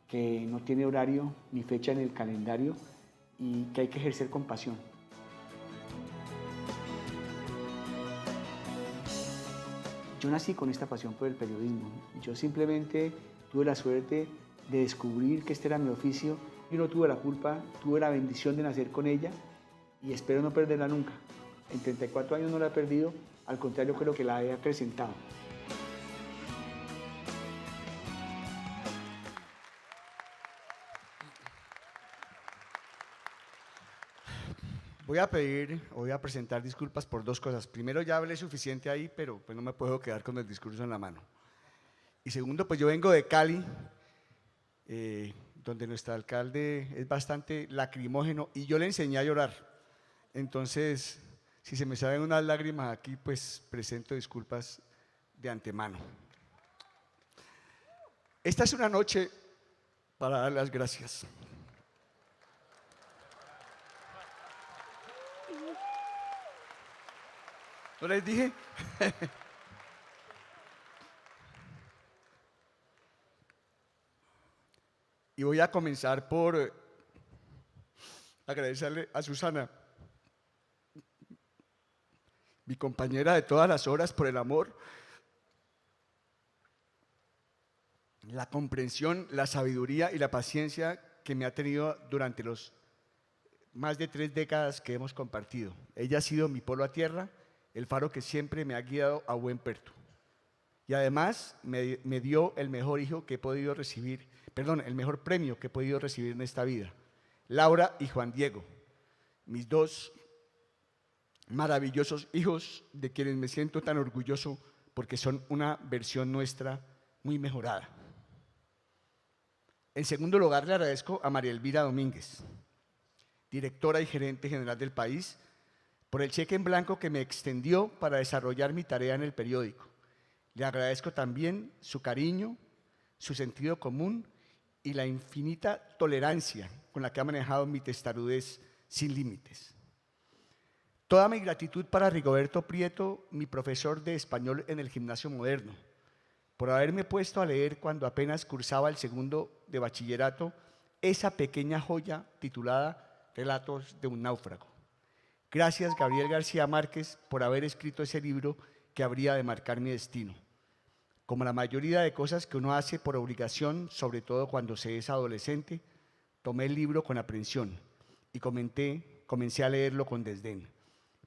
que no tiene horario ni fecha en el calendario y que hay que ejercer con pasión. Yo nací con esta pasión por el periodismo. Yo simplemente tuve la suerte de descubrir que este era mi oficio Yo no tuve la culpa, tuve la bendición de nacer con ella y espero no perderla nunca. En 34 años no la he perdido, al contrario creo que la he acrecentado. Voy a presentar disculpas por dos cosas. Primero, ya hablé suficiente ahí, pero pues no me puedo quedar con el discurso en la mano. Y segundo, pues yo vengo de Cali, donde nuestro alcalde es bastante lacrimógeno y yo le enseñé a llorar. Entonces, si se me salen unas lágrimas aquí, pues presento disculpas de antemano. Esta es una noche para dar las gracias. ¿No les dije? Y voy a comenzar por agradecerle a Susana, mi compañera de todas las horas, por el amor, la comprensión, la sabiduría y la paciencia que me ha tenido durante los más de 3 décadas que hemos compartido. Ella ha sido mi polo a tierra, el faro que siempre me ha guiado a buen puerto. Y además me dio el mejor hijo que he podido recibir, el mejor premio que he podido recibir en esta vida. Laura y Juan Diego, mis 2 maravillosos hijos de quienes me siento tan orgulloso porque son una versión nuestra muy mejorada. En segundo lugar, le agradezco a María Elvira Domínguez, directora y gerente general del País, por el cheque en blanco que me extendió para desarrollar mi tarea en el periódico. Le agradezco también su cariño, su sentido común y la infinita tolerancia con la que ha manejado mi testarudez sin límites. Toda mi gratitud para Rigoberto Prieto, mi profesor de español en el Gimnasio Moderno, por haberme puesto a leer cuando apenas cursaba el segundo de bachillerato esa pequeña joya titulada Relatos de un náufrago. Gracias, Gabriel García Márquez, por haber escrito ese libro que habría de marcar mi destino. Como la mayoría de cosas que uno hace por obligación, sobre todo cuando se es adolescente, tomé el libro con aprensión y comencé a leerlo con desdén.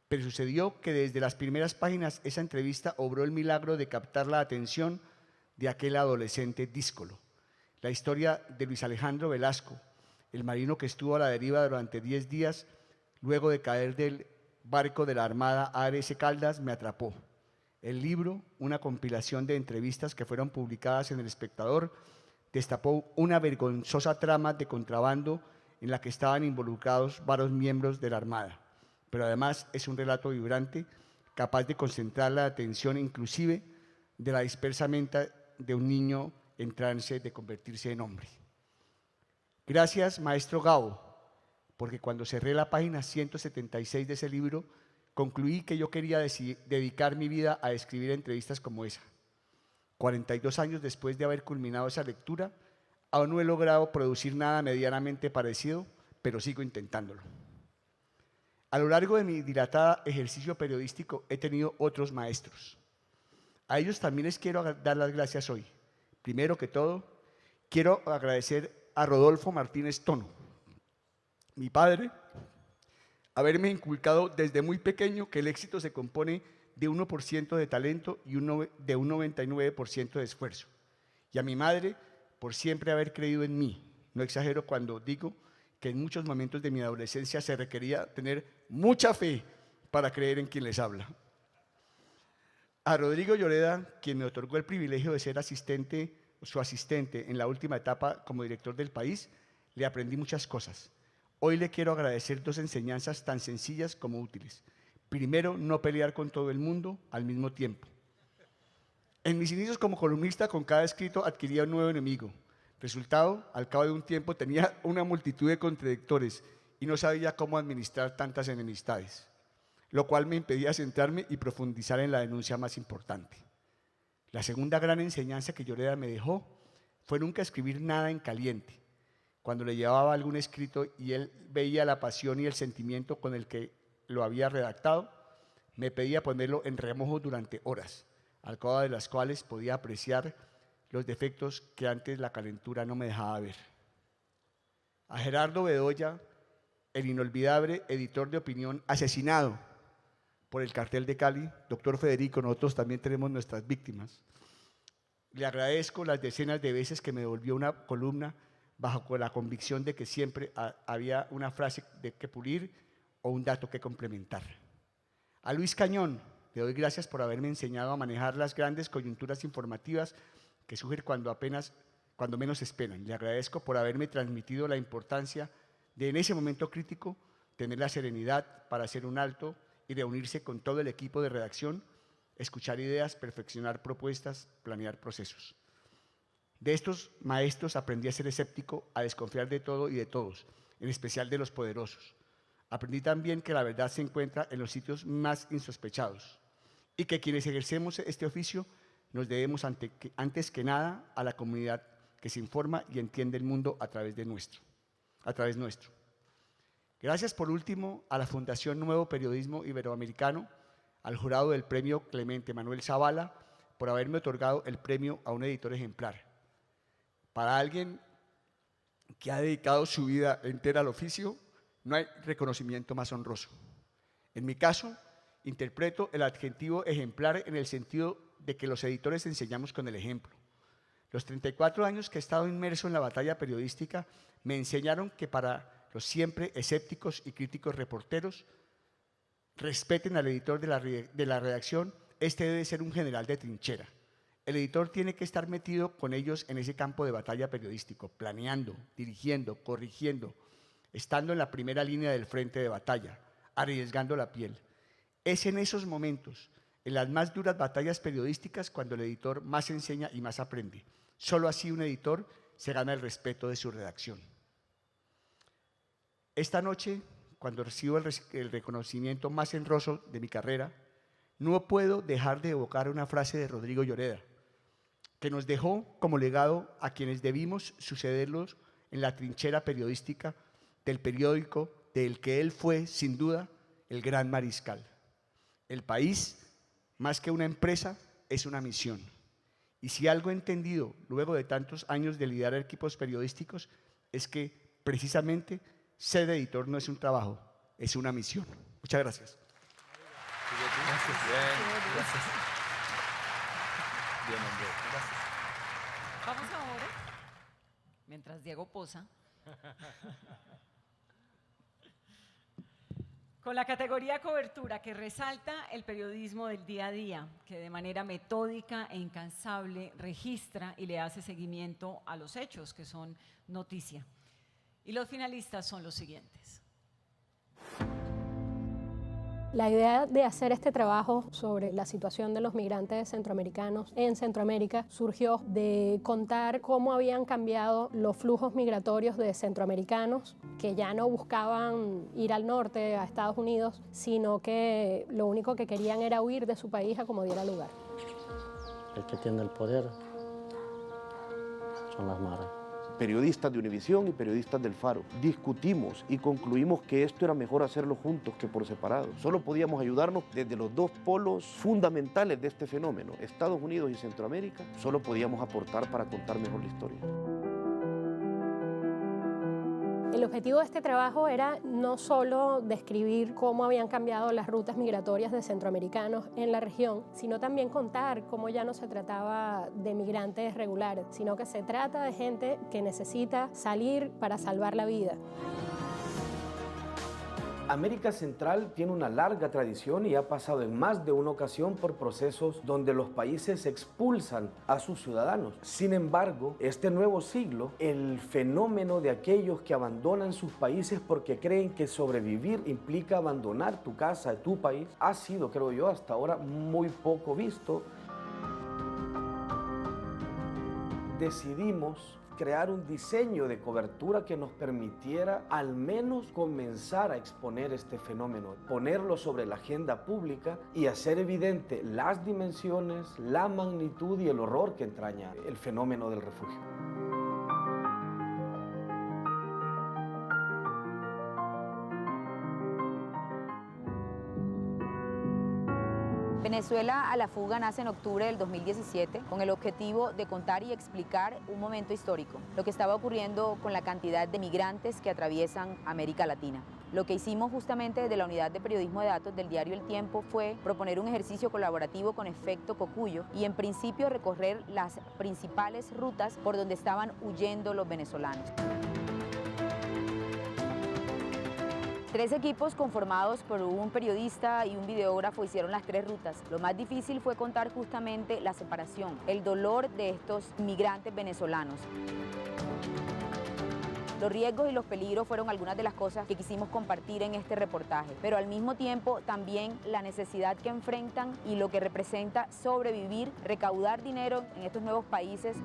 Pero sucedió que desde las primeras páginas esa entrevista obró el milagro de captar la atención de aquel adolescente díscolo. La historia de Luis Alejandro Velasco, el marino que estuvo a la deriva durante 10 días, luego de caer del barco de la Armada A.R.S. Caldas, me atrapó. El libro, una compilación de entrevistas que fueron publicadas en El Espectador, destapó una vergonzosa trama de contrabando en la que estaban involucrados varios miembros de la Armada. Pero además es un relato vibrante, capaz de concentrar la atención inclusive de la dispersa mente de un niño en trance de convertirse en hombre. Gracias, maestro Gao, porque cuando cerré la página 176 de ese libro, concluí que yo quería dedicar mi vida a escribir entrevistas como esa. 42 años después de haber culminado esa lectura, aún no he logrado producir nada medianamente parecido, pero sigo intentándolo. A lo largo de mi dilatada ejercicio periodístico he tenido otros maestros. A ellos también les quiero dar las gracias hoy. Primero que todo, quiero agradecer a Rodolfo Martínez Tono, mi padre, haberme inculcado desde muy pequeño que el éxito se compone de 1% de talento y de un 99% de esfuerzo. Y a mi madre, por siempre haber creído en mí. No exagero cuando digo que en muchos momentos de mi adolescencia se requería tener mucha fe para creer en quien les habla. A Rodrigo Lloreda, quien me otorgó el privilegio de ser su asistente en la última etapa como director del País, le aprendí muchas cosas. Hoy le quiero agradecer 2 enseñanzas tan sencillas como útiles. Primero, no pelear con todo el mundo al mismo tiempo. En mis inicios como columnista, con cada escrito adquiría un nuevo enemigo. Resultado, al cabo de un tiempo tenía una multitud de contradictores y no sabía cómo administrar tantas enemistades, lo cual me impedía centrarme y profundizar en la denuncia más importante. La segunda gran enseñanza que Lloreda me dejó fue nunca escribir nada en caliente. Cuando le llevaba algún escrito y él veía la pasión y el sentimiento con el que lo había redactado, me pedía ponerlo en remojo durante horas, al cabo de las cuales podía apreciar los defectos que antes la calentura no me dejaba ver. a Gerardo Bedoya, el inolvidable editor de opinión asesinado por el cartel de Cali, doctor Federico, nosotros también tenemos nuestras víctimas. Le agradezco las decenas de veces que me devolvió una columna bajo la convicción de que siempre había una frase que pulir o un dato que complementar. A Luis Cañón, le doy gracias por haberme enseñado a manejar las grandes coyunturas informativas que surgen cuando menos esperan. Le agradezco por haberme transmitido la importancia de en ese momento crítico tener la serenidad para hacer un alto y reunirse con todo el equipo de redacción, escuchar ideas, perfeccionar propuestas, planear procesos. De estos maestros aprendí a ser escéptico, a desconfiar de todo y de todos, en especial de los poderosos. Aprendí también que la verdad se encuentra en los sitios más insospechados y que quienes ejercemos este oficio nos debemos antes que nada a la comunidad que se informa y entiende el mundo a través nuestro. Gracias por último a la Fundación Nuevo Periodismo Iberoamericano, al jurado del premio Clemente Manuel Zavala por haberme otorgado el premio a un editor ejemplar. Para alguien que ha dedicado su vida entera al oficio, no hay reconocimiento más honroso. En mi caso, interpreto el adjetivo ejemplar en el sentido de que los editores enseñamos con el ejemplo. Los 34 años que he estado inmerso en la batalla periodística me enseñaron que para los siempre escépticos y críticos reporteros, respeten al editor de la redacción, este debe ser un general de trinchera. El editor tiene que estar metido con ellos en ese campo de batalla periodístico, planeando, dirigiendo, corrigiendo, estando en la primera línea del frente de batalla, arriesgando la piel. Es en esos momentos, en las más duras batallas periodísticas, cuando el editor más enseña y más aprende. Solo así un editor se gana el respeto de su redacción. Esta noche, cuando recibo el reconocimiento más honroso de mi carrera, no puedo dejar de evocar una frase de Rodrigo Lloreda, que nos dejó como legado a quienes debimos sucederlos en la trinchera periodística del periódico del que él fue, sin duda, el gran mariscal. El país, más que una empresa, es una misión. Y si algo he entendido luego de tantos años de liderar equipos periodísticos, es que precisamente ser editor no es un trabajo, es una misión. Muchas gracias. Gracias. Bien, hombre. Gracias. Vamos ahora, mientras Diego posa, con la categoría cobertura, que resalta el periodismo del día a día, que de manera metódica e incansable registra y le hace seguimiento a los hechos que son noticia. Y los finalistas son los siguientes. La idea de hacer este trabajo sobre la situación de los migrantes centroamericanos en Centroamérica surgió de contar cómo habían cambiado los flujos migratorios de centroamericanos que ya no buscaban ir al norte, a Estados Unidos, sino que lo único que querían era huir de su país a como diera lugar. El que tiene el poder son las maras. Periodistas de Univisión y periodistas del Faro. Discutimos y concluimos que esto era mejor hacerlo juntos que por separado. Solo podíamos ayudarnos desde los dos polos fundamentales de este fenómeno, Estados Unidos y Centroamérica. Solo podíamos aportar para contar mejor la historia. El objetivo de este trabajo era no solo describir cómo habían cambiado las rutas migratorias de centroamericanos en la región, sino también contar cómo ya no se trataba de migrantes regulares, sino que se trata de gente que necesita salir para salvar la vida. América Central tiene una larga tradición y ha pasado en más de una ocasión por procesos donde los países expulsan a sus ciudadanos. Sin embargo, este nuevo siglo, el fenómeno de aquellos que abandonan sus países porque creen que sobrevivir implica abandonar tu casa, tu país, ha sido, creo yo, hasta ahora muy poco visto. Decidimos crear un diseño de cobertura que nos permitiera al menos comenzar a exponer este fenómeno, ponerlo sobre la agenda pública y hacer evidente las dimensiones, la magnitud y el horror que entraña el fenómeno del refugio. Venezuela a la fuga nace en octubre del 2017 con el objetivo de contar y explicar un momento histórico, lo que estaba ocurriendo con la cantidad de migrantes que atraviesan América Latina. Lo que hicimos justamente desde la Unidad de Periodismo de Datos del diario El Tiempo fue proponer un ejercicio colaborativo con efecto Cocuyo y en principio recorrer las principales rutas por donde estaban huyendo los venezolanos. 3 equipos conformados por un periodista y un videógrafo hicieron las 3 rutas. Lo más difícil fue contar justamente la separación, el dolor de estos migrantes venezolanos. Los riesgos y los peligros fueron algunas de las cosas que quisimos compartir en este reportaje, pero al mismo tiempo también la necesidad que enfrentan y lo que representa sobrevivir, recaudar dinero en estos nuevos países.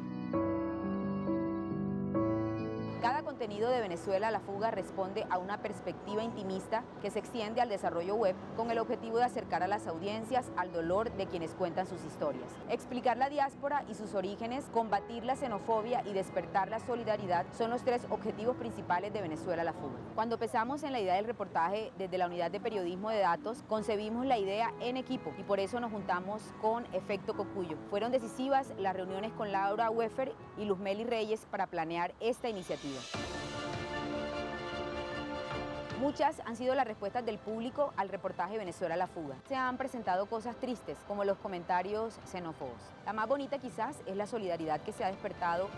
Cada contenido de Venezuela a la fuga responde a una perspectiva intimista que se extiende al desarrollo web con el objetivo de acercar a las audiencias al dolor de quienes cuentan sus historias. Explicar la diáspora y sus orígenes, combatir la xenofobia y despertar la solidaridad son los 3 objetivos principales de Venezuela a la fuga. Cuando pensamos en la idea del reportaje desde la Unidad de Periodismo de Datos, concebimos la idea en equipo y por eso nos juntamos con Efecto Cocuyo. Fueron decisivas las reuniones con Laura Weffer y Luzmeli Reyes para planear esta iniciativa. Muchas han sido las respuestas del público al reportaje Venezuela a la fuga. Se han presentado cosas tristes, como los comentarios xenófobos. La más bonita quizás es la solidaridad que se ha despertado.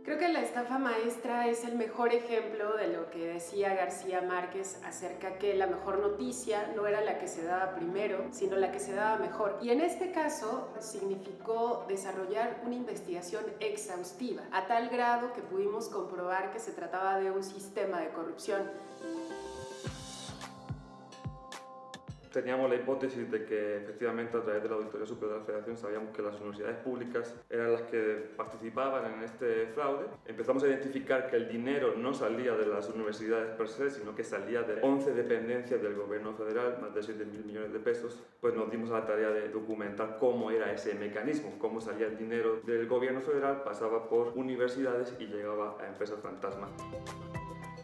Creo que la estafa maestra es el mejor ejemplo de lo que decía García Márquez acerca que la mejor noticia no era la que se daba primero, sino la que se daba mejor. Y en este caso significó desarrollar una investigación exhaustiva, a tal grado que pudimos comprobar que se trataba de un sistema de corrupción. Teníamos la hipótesis de que efectivamente a través de la Auditoría Superior de la Federación sabíamos que las universidades públicas eran las que participaban en este fraude. Empezamos a identificar que el dinero no salía de las universidades per se, sino que salía de 11 dependencias del gobierno federal, más de 7.000 millones de pesos. Pues nos dimos a la tarea de documentar cómo era ese mecanismo, cómo salía el dinero del gobierno federal, pasaba por universidades y llegaba a empresas fantasma.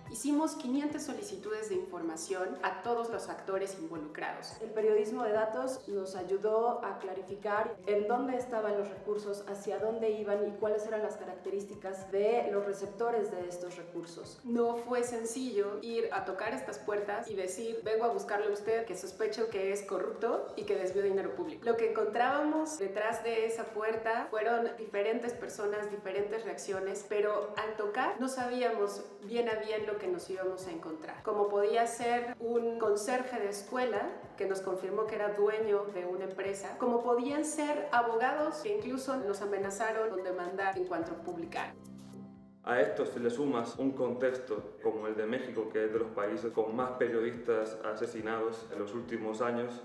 Hicimos 500 solicitudes de información a todos los actores involucrados. El periodismo de datos nos ayudó a clarificar en dónde estaban los recursos, hacia dónde iban y cuáles eran las características de los receptores de estos recursos. No fue sencillo ir a tocar estas puertas y decir, vengo a buscarle a usted que sospecho que es corrupto y que desvió dinero público. Lo que encontrábamos detrás de esa puerta fueron diferentes personas, diferentes reacciones, pero al tocar no sabíamos bien a bien lo que nos íbamos a encontrar. Como podía ser un conserje de escuela que nos confirmó que era dueño de una empresa, como podían ser abogados que incluso nos amenazaron con demandar en cuanto publicaran. A esto se le sumas un contexto como el de México, que es de los países con más periodistas asesinados en los últimos años.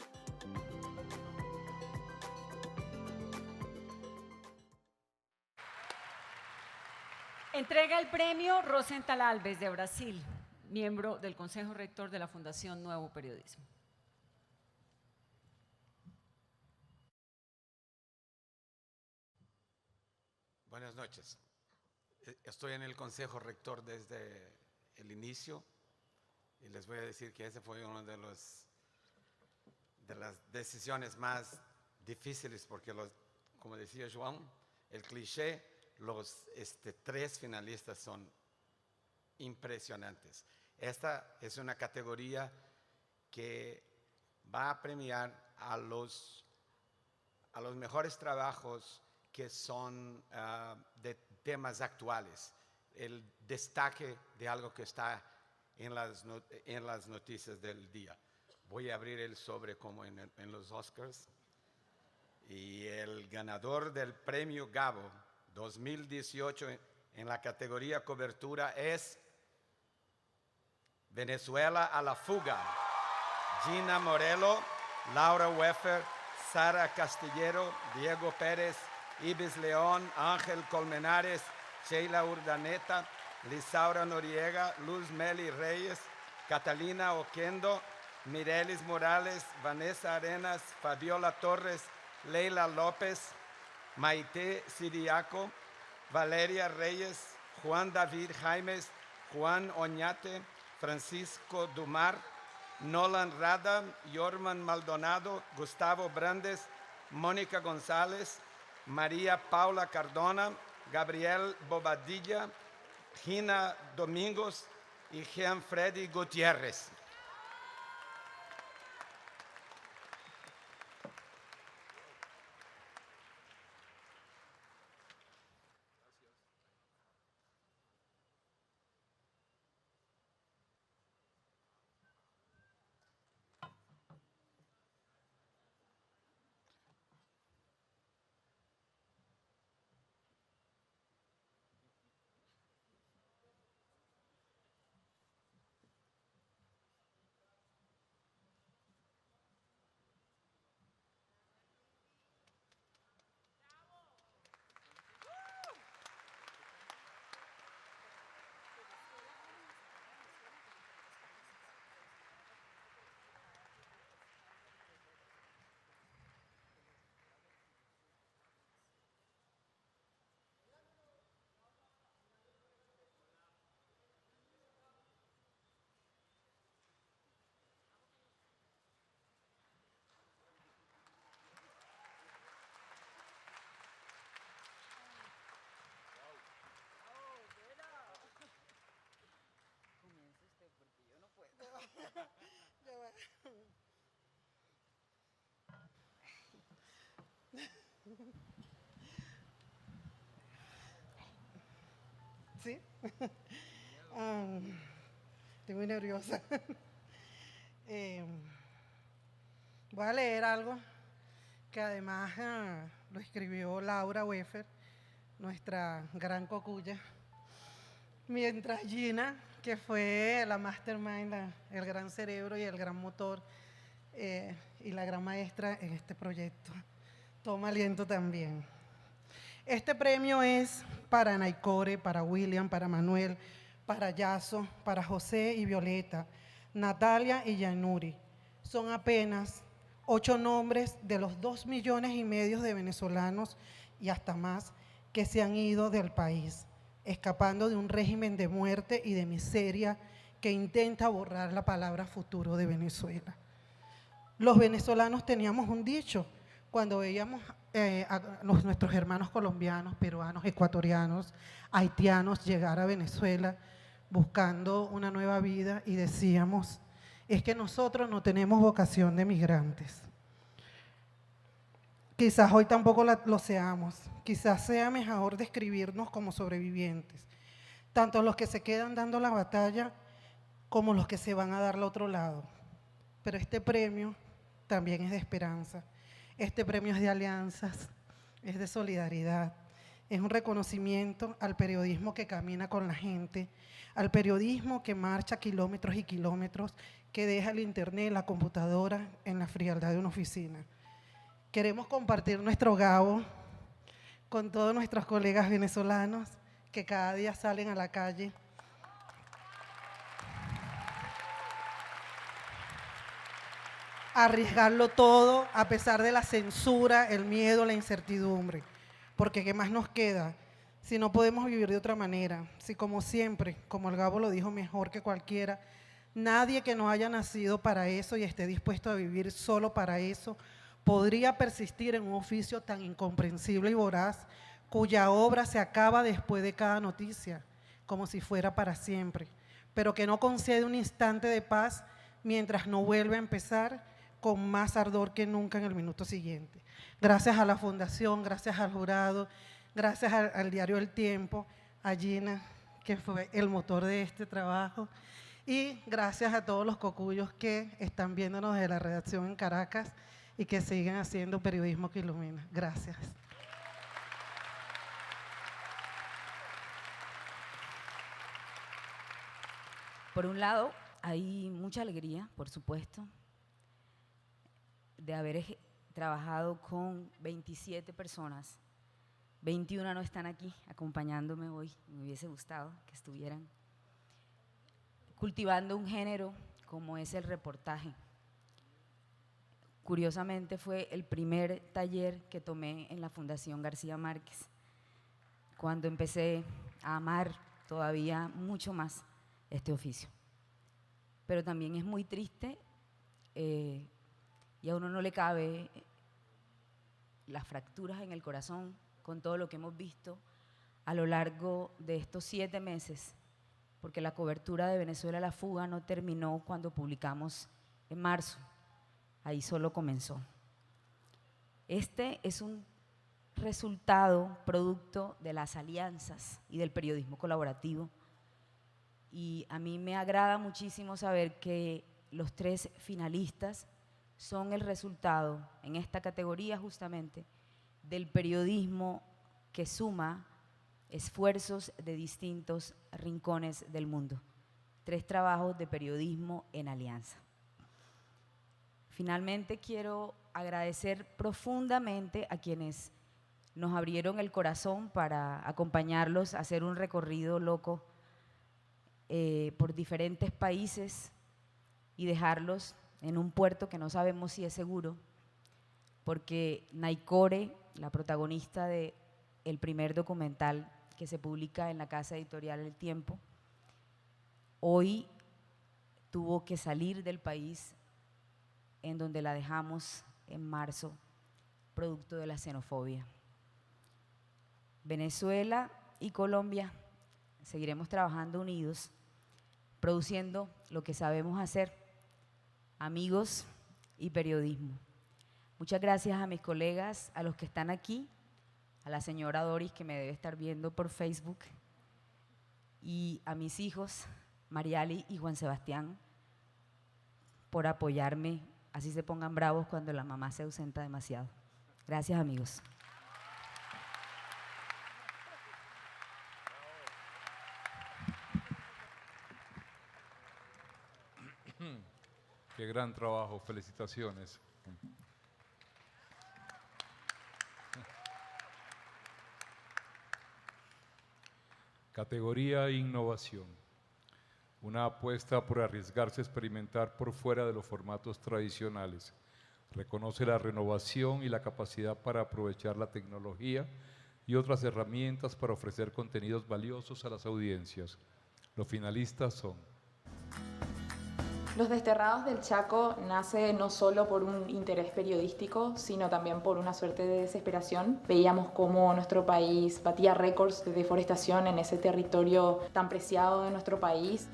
Entrega el premio Rosenthal Alves de Brasil, miembro del Consejo Rector de la Fundación Nuevo Periodismo. Buenas noches. Estoy en el Consejo Rector desde el inicio y les voy a decir que ese fue uno de las decisiones más difíciles porque, como decía Joan, el cliché, los 3 finalistas son impresionantes. Esta es una categoría que va a premiar a los mejores trabajos que son de temas actuales, el destaque de algo que está en las noticias del día. Voy a abrir el sobre como en los Oscars. Y el ganador del premio Gabo 2018 en la categoría cobertura es Venezuela a la fuga. Gina Morelo, Laura Weffer, Sara Castillero, Diego Pérez, Ibis León, Ángel Colmenares, Sheila Urdaneta, Lisaura Noriega, Luzmeli Reyes, Catalina Oquendo, Mirelis Morales, Vanessa Arenas, Fabiola Torres, Leila López, Maite Siriaco, Valeria Reyes, Juan David Jaimes, Juan Oñate, Francisco Dumar, Nolan Rada, Yorman Maldonado, Gustavo Brandes, Mónica González, María Paula Cardona, Gabriel Bobadilla, Gina Domingos y Jean Freddy Gutiérrez. ¿Sí? Estoy muy nerviosa. Voy a leer algo que además lo escribió Laura Weffer, nuestra gran cocuya, mientras Gina, que fue la mastermind, el gran cerebro y el gran motor y la gran maestra en este proyecto, toma aliento también. Este premio es para Naicore, para William, para Manuel, para Yaso, para José y Violeta, Natalia y Yanuri. Son apenas 8 nombres de los 2,5 millones de venezolanos y hasta más que se han ido del país, escapando de un régimen de muerte y de miseria que intenta borrar la palabra futuro de Venezuela. Los venezolanos teníamos un dicho cuando veíamos a nuestros hermanos colombianos, peruanos, ecuatorianos, haitianos llegar a Venezuela buscando una nueva vida y decíamos, es que nosotros no tenemos vocación de migrantes. Quizás hoy tampoco lo seamos, quizás sea mejor describirnos como sobrevivientes, tanto los que se quedan dando la batalla como los que se van a dar al otro lado. Pero este premio también es de esperanza, este premio es de alianzas, es de solidaridad, es un reconocimiento al periodismo que camina con la gente, al periodismo que marcha kilómetros y kilómetros, que deja el internet, la computadora en la frialdad de una oficina. Queremos compartir nuestro gabo con todos nuestros colegas venezolanos que cada día salen a la calle a arriesgarlo todo a pesar de la censura, el miedo, la incertidumbre. Porque ¿qué más nos queda si no podemos vivir de otra manera? Si como siempre, como el Gabo lo dijo mejor que cualquiera, nadie que no haya nacido para eso y esté dispuesto a vivir solo para eso, podría persistir en un oficio tan incomprensible y voraz, cuya obra se acaba después de cada noticia, como si fuera para siempre, pero que no concede un instante de paz mientras no vuelve a empezar con más ardor que nunca en el minuto siguiente. Gracias a la Fundación, gracias al jurado, gracias al diario El Tiempo, a Gina, que fue el motor de este trabajo, y gracias a todos los cocuyos que están viéndonos desde la redacción en Caracas y que siguen haciendo periodismo que ilumina. Gracias. Por un lado, hay mucha alegría, por supuesto, de haber trabajado con 27 personas. 21 no están aquí acompañándome hoy, me hubiese gustado que estuvieran, cultivando un género como es el reportaje. Curiosamente fue el primer taller que tomé en la Fundación García Márquez. cuando empecé a amar todavía mucho más este oficio. Pero también es muy triste y a uno no le cabe las fracturas en el corazón con todo lo que hemos visto a lo largo de estos 7 meses, porque la cobertura de Venezuela a la fuga no terminó cuando publicamos en marzo, ahí solo comenzó. Este es un resultado, producto de las alianzas y del periodismo colaborativo, y a mí me agrada muchísimo saber que los 3 finalistas son el resultado en esta categoría justamente del periodismo que suma esfuerzos de distintos rincones del mundo. 3 trabajos de periodismo en alianza. Finalmente quiero agradecer profundamente a quienes nos abrieron el corazón para acompañarlos a hacer un recorrido loco por diferentes países y dejarlos en un puerto que no sabemos si es seguro, porque Naicore, la protagonista del primer documental que se publica en la casa editorial El Tiempo, hoy tuvo que salir del país en donde la dejamos en marzo, producto de la xenofobia. Venezuela y Colombia seguiremos trabajando unidos, produciendo lo que sabemos hacer, amigos y periodismo. Muchas gracias a mis colegas, a los que están aquí, a la señora Doris, que me debe estar viendo por Facebook, y a mis hijos, Mariali y Juan Sebastián, por apoyarme, así se pongan bravos cuando la mamá se ausenta demasiado. Gracias, amigos. Qué gran trabajo, felicitaciones. Categoría Innovación. Una apuesta por arriesgarse a experimentar por fuera de los formatos tradicionales. Reconoce la renovación y la capacidad para aprovechar la tecnología y otras herramientas para ofrecer contenidos valiosos a las audiencias. Los finalistas son: Los Desterrados del Chaco nace no solo por un interés periodístico, sino también por una suerte de desesperación. Veíamos cómo nuestro país batía récords de deforestación en ese territorio tan preciado de nuestro país.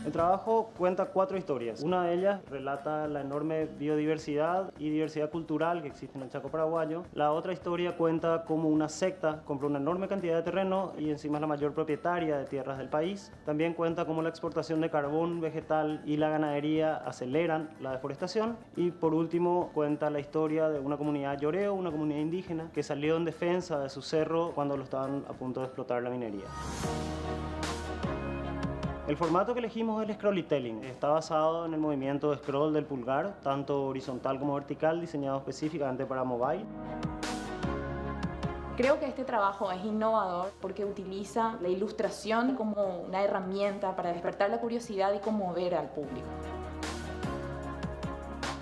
El trabajo cuenta 4 historias. Una de ellas relata la enorme biodiversidad y diversidad cultural que existe en el Chaco paraguayo. La otra historia cuenta cómo una secta compró una enorme cantidad de terreno y encima es la mayor propietaria de tierras del país. También cuenta cómo la exportación de carbón vegetal y la ganadería aceleran la deforestación. Y por último cuenta la historia de una comunidad yoreo, una comunidad indígena, que salió en defensa de su cerro cuando lo estaban a punto de explotar la minería. El formato que elegimos es el scrollytelling. Está basado en el movimiento de scroll del pulgar, tanto horizontal como vertical, diseñado específicamente para mobile. Creo que este trabajo es innovador porque utiliza la ilustración como una herramienta para despertar la curiosidad y conmover al público.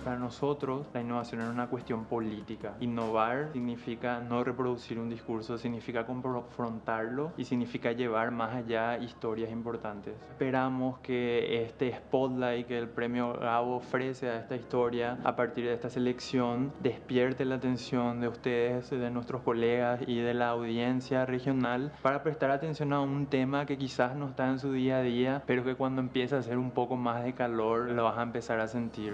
Para nosotros, la innovación es una cuestión política. Innovar significa no reproducir un discurso, significa confrontarlo y significa llevar más allá historias importantes. Esperamos que este spotlight que el premio Gabo ofrece a esta historia a partir de esta selección despierte la atención de ustedes, de nuestros colegas y de la audiencia regional para prestar atención a un tema que quizás no está en su día a día, pero que cuando empieza a hacer un poco más de calor lo vas a empezar a sentir.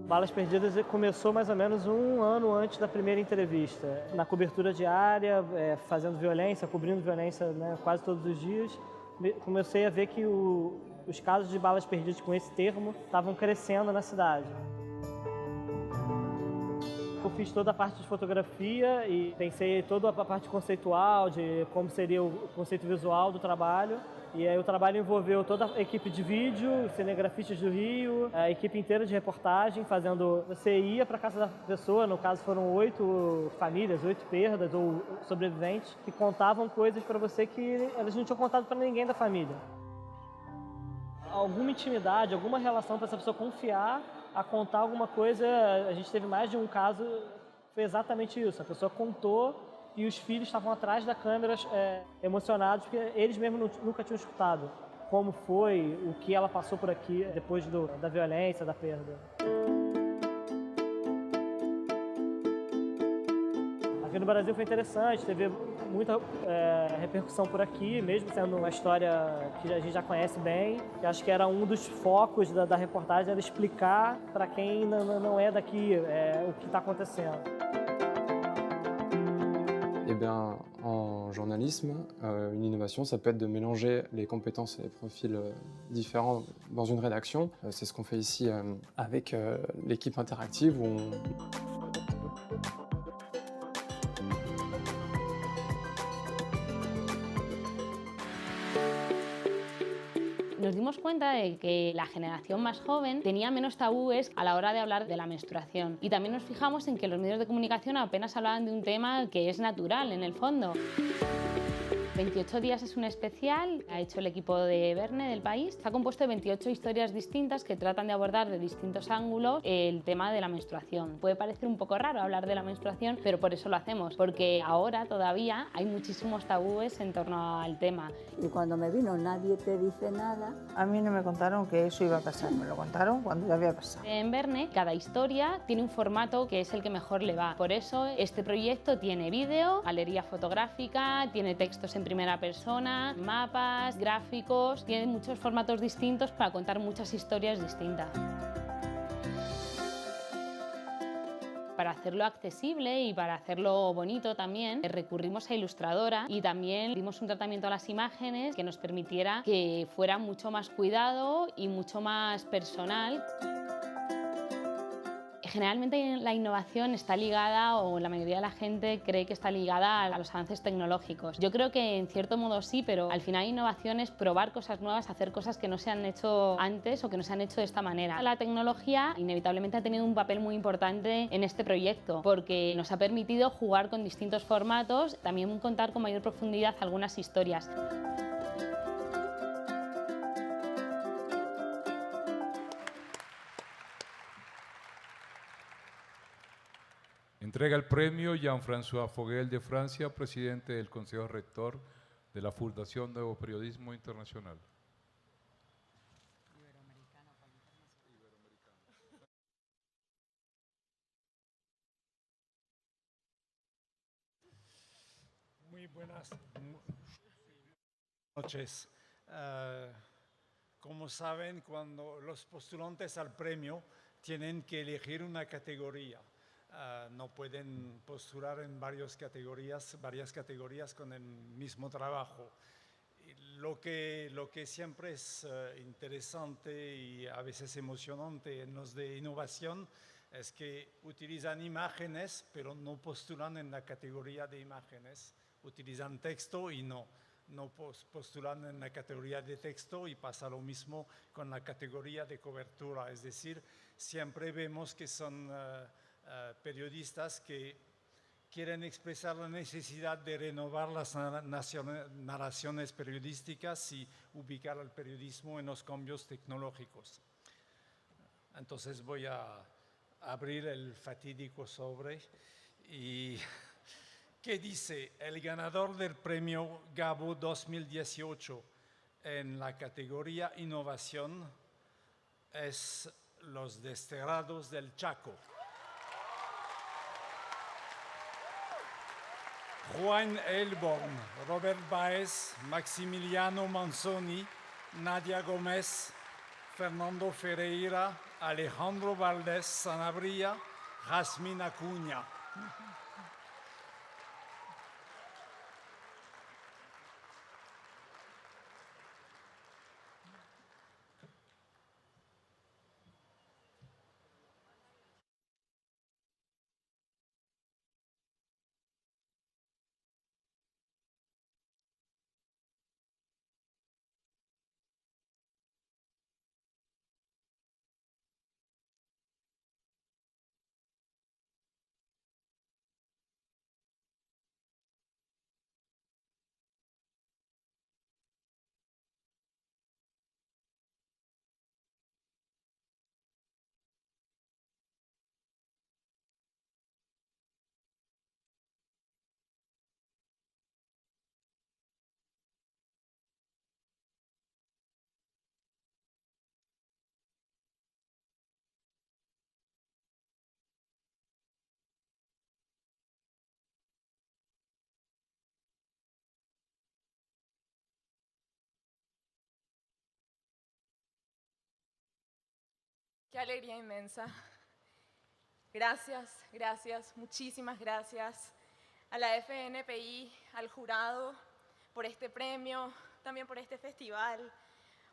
Balas Perdidas começou mais ou menos um ano antes da primeira entrevista. Na cobertura diária, fazendo violência, cobrindo violência, né, quase todos os dias, comecei a ver que os casos de balas perdidas com esse termo estavam crescendo na cidade. Eu fiz toda a parte de fotografia e pensei toda a parte conceitual, de como seria o conceito visual do trabalho. E aí o trabalho envolveu toda a equipe de vídeo, cinegrafistas do Rio, a equipe inteira de reportagem, fazendo... Você ia para a casa da pessoa, no caso foram 8 famílias, 8 perdas ou sobreviventes, que contavam coisas para você que elas não tinham contado para ninguém da família. alguma intimidade, alguma relação para essa pessoa confiar a contar alguma coisa. A gente teve mais de um caso, foi exatamente isso. A pessoa contou e os filhos estavam atrás da câmera emocionados, porque eles mesmos nunca tinham escutado como foi, o que ela passou por aqui depois da violência, da perda. Aqui no Brasil foi interessante, teve muita repercussão por aqui, mesmo sendo uma história que a gente já conhece bem. Eu acho que era um dos focos da reportagem, era explicar para quem não é daqui o que está acontecendo. Eh bien, en journalisme, une innovation, ça peut être de mélanger les compétences et les profils différents dans une rédaction. C'est ce qu'on fait ici avec l'équipe interactive, où on... Nos dimos cuenta de que la generación más joven tenía menos tabúes a la hora de hablar de la menstruación. Y también nos fijamos en que los medios de comunicación apenas hablaban de un tema que es natural en el fondo. 28 días es un especial, ha hecho el equipo de Verne del País. Está compuesto de 28 historias distintas que tratan de abordar de distintos ángulos el tema de la menstruación. Puede parecer un poco raro hablar de la menstruación, pero por eso lo hacemos, porque ahora todavía hay muchísimos tabúes en torno al tema. Y cuando me vino Nadie te dice nada. A mí no me contaron que eso iba a pasar, me lo contaron cuando ya había pasado. En Verne, cada historia tiene un formato que es el que mejor le va. Por eso este proyecto tiene vídeo, galería fotográfica, tiene textos en primera persona, mapas, gráficos, tiene muchos formatos distintos para contar muchas historias distintas. Para hacerlo accesible y para hacerlo bonito también, recurrimos a Ilustradora y también dimos un tratamiento a las imágenes que nos permitiera que fuera mucho más cuidado y mucho más personal. Generalmente la innovación está ligada, o la mayoría de la gente cree que está ligada a los avances tecnológicos. Yo creo que en cierto modo sí, pero al final innovación es probar cosas nuevas, hacer cosas que no se han hecho antes o que no se han hecho de esta manera. La tecnología inevitablemente ha tenido un papel muy importante en este proyecto porque nos ha permitido jugar con distintos formatos, también contar con mayor profundidad algunas historias. Entrega el premio Jean-François Fogel de Francia, presidente del Consejo Rector de la Fundación Nuevo Periodismo Internacional. Muy buenas noches. Como saben, cuando los postulantes al premio tienen que elegir una categoría. No pueden postular en varias categorías con el mismo trabajo. Lo que siempre es interesante y a veces emocionante en los de innovación es que utilizan imágenes, pero no postulan en la categoría de imágenes. Utilizan texto y no postulan en la categoría de texto, y pasa lo mismo con la categoría de cobertura. Es decir, siempre vemos que son periodistas que quieren expresar la necesidad de renovar las narraciones periodísticas y ubicar al periodismo en los cambios tecnológicos. Entonces voy a abrir el fatídico sobre y ¿qué dice? El ganador del premio Gabo 2018 en la categoría Innovación es Los Desterrados del Chaco. Juan Elborn, Robert Baez, Maximiliano Manzoni, Nadia Gómez, Fernando Ferreira, Alejandro Valdés Sanabria, Jazmín Acuña. Qué alegría inmensa. Gracias, gracias, muchísimas gracias a la FNPI, al jurado, por este premio, también por este festival,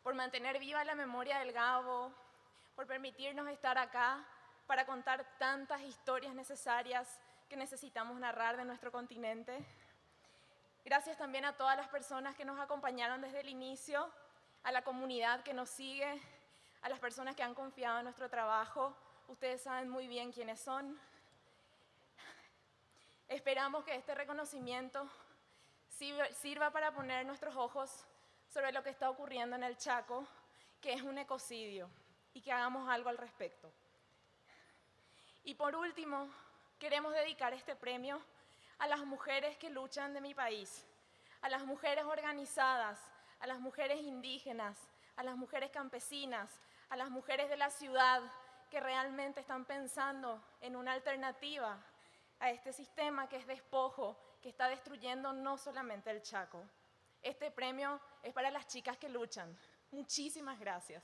por mantener viva la memoria del Gabo, por permitirnos estar acá para contar tantas historias necesarias que necesitamos narrar de nuestro continente. Gracias también a todas las personas que nos acompañaron desde el inicio, a la comunidad que nos sigue, a las personas que han confiado en nuestro trabajo. Ustedes saben muy bien quiénes son. Esperamos que este reconocimiento sirva para poner nuestros ojos sobre lo que está ocurriendo en el Chaco, que es un ecocidio, y que hagamos algo al respecto. Y por último, queremos dedicar este premio a las mujeres que luchan de mi país, a las mujeres organizadas, a las mujeres indígenas, a las mujeres campesinas, a las mujeres de la ciudad que realmente están pensando en una alternativa a este sistema que es despojo, que está destruyendo no solamente el Chaco. Este premio es para las chicas que luchan. Muchísimas gracias.